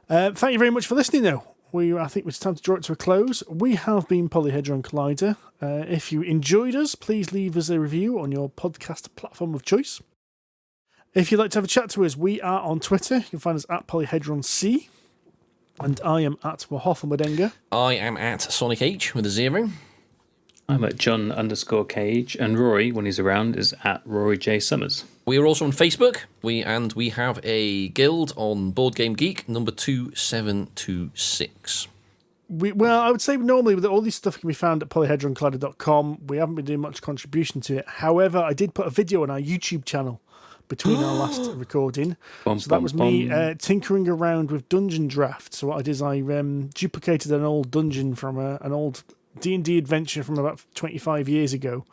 S1: Thank you very much for listening, though. I think it's time to draw it to a close. We have been Polyhedron Collider. If you enjoyed us, please leave us a review on your podcast platform of choice. If you'd like to have a chat to us, we are on Twitter. You can find us at PolyhedronC. And I am at Wahoffenwadenga.
S3: I am at Sonic H with a 0.
S2: I'm at John_Cage, and Rory, when he's around, is at Rory J. Summers. We
S3: are also on Facebook. We have a guild on Board Game Geek, number 2726.
S1: I would say normally with all this stuff can be found at polyhedroncollider.com. We haven't been doing much contribution to it. However, I did put a video on our YouTube channel between our last recording. So that was me tinkering around with dungeon draft. So what I did is I duplicated an old dungeon from an old D&D adventure from about 25 years ago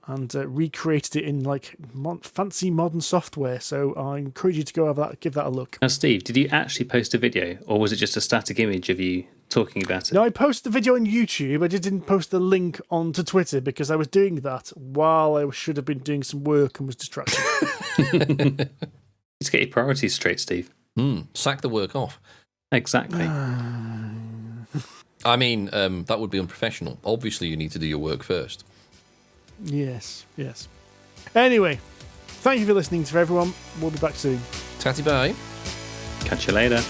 S1: and recreated it in like fancy modern software. So I encourage you to go give that a look.
S2: Now, Steve, did you actually post a video, or was it just a static image of you talking about it?
S1: No, I posted the video on YouTube. I just didn't post the link onto Twitter because I was doing that while I should have been doing some work and was distracted.
S2: Let's get your priorities straight, Steve.
S3: Sack the work off.
S2: Exactly.
S3: I mean, that would be unprofessional. Obviously, you need to do your work first.
S1: Yes. Anyway, thank you for listening to everyone. We'll be back soon.
S3: Tatty bye.
S2: Catch you later.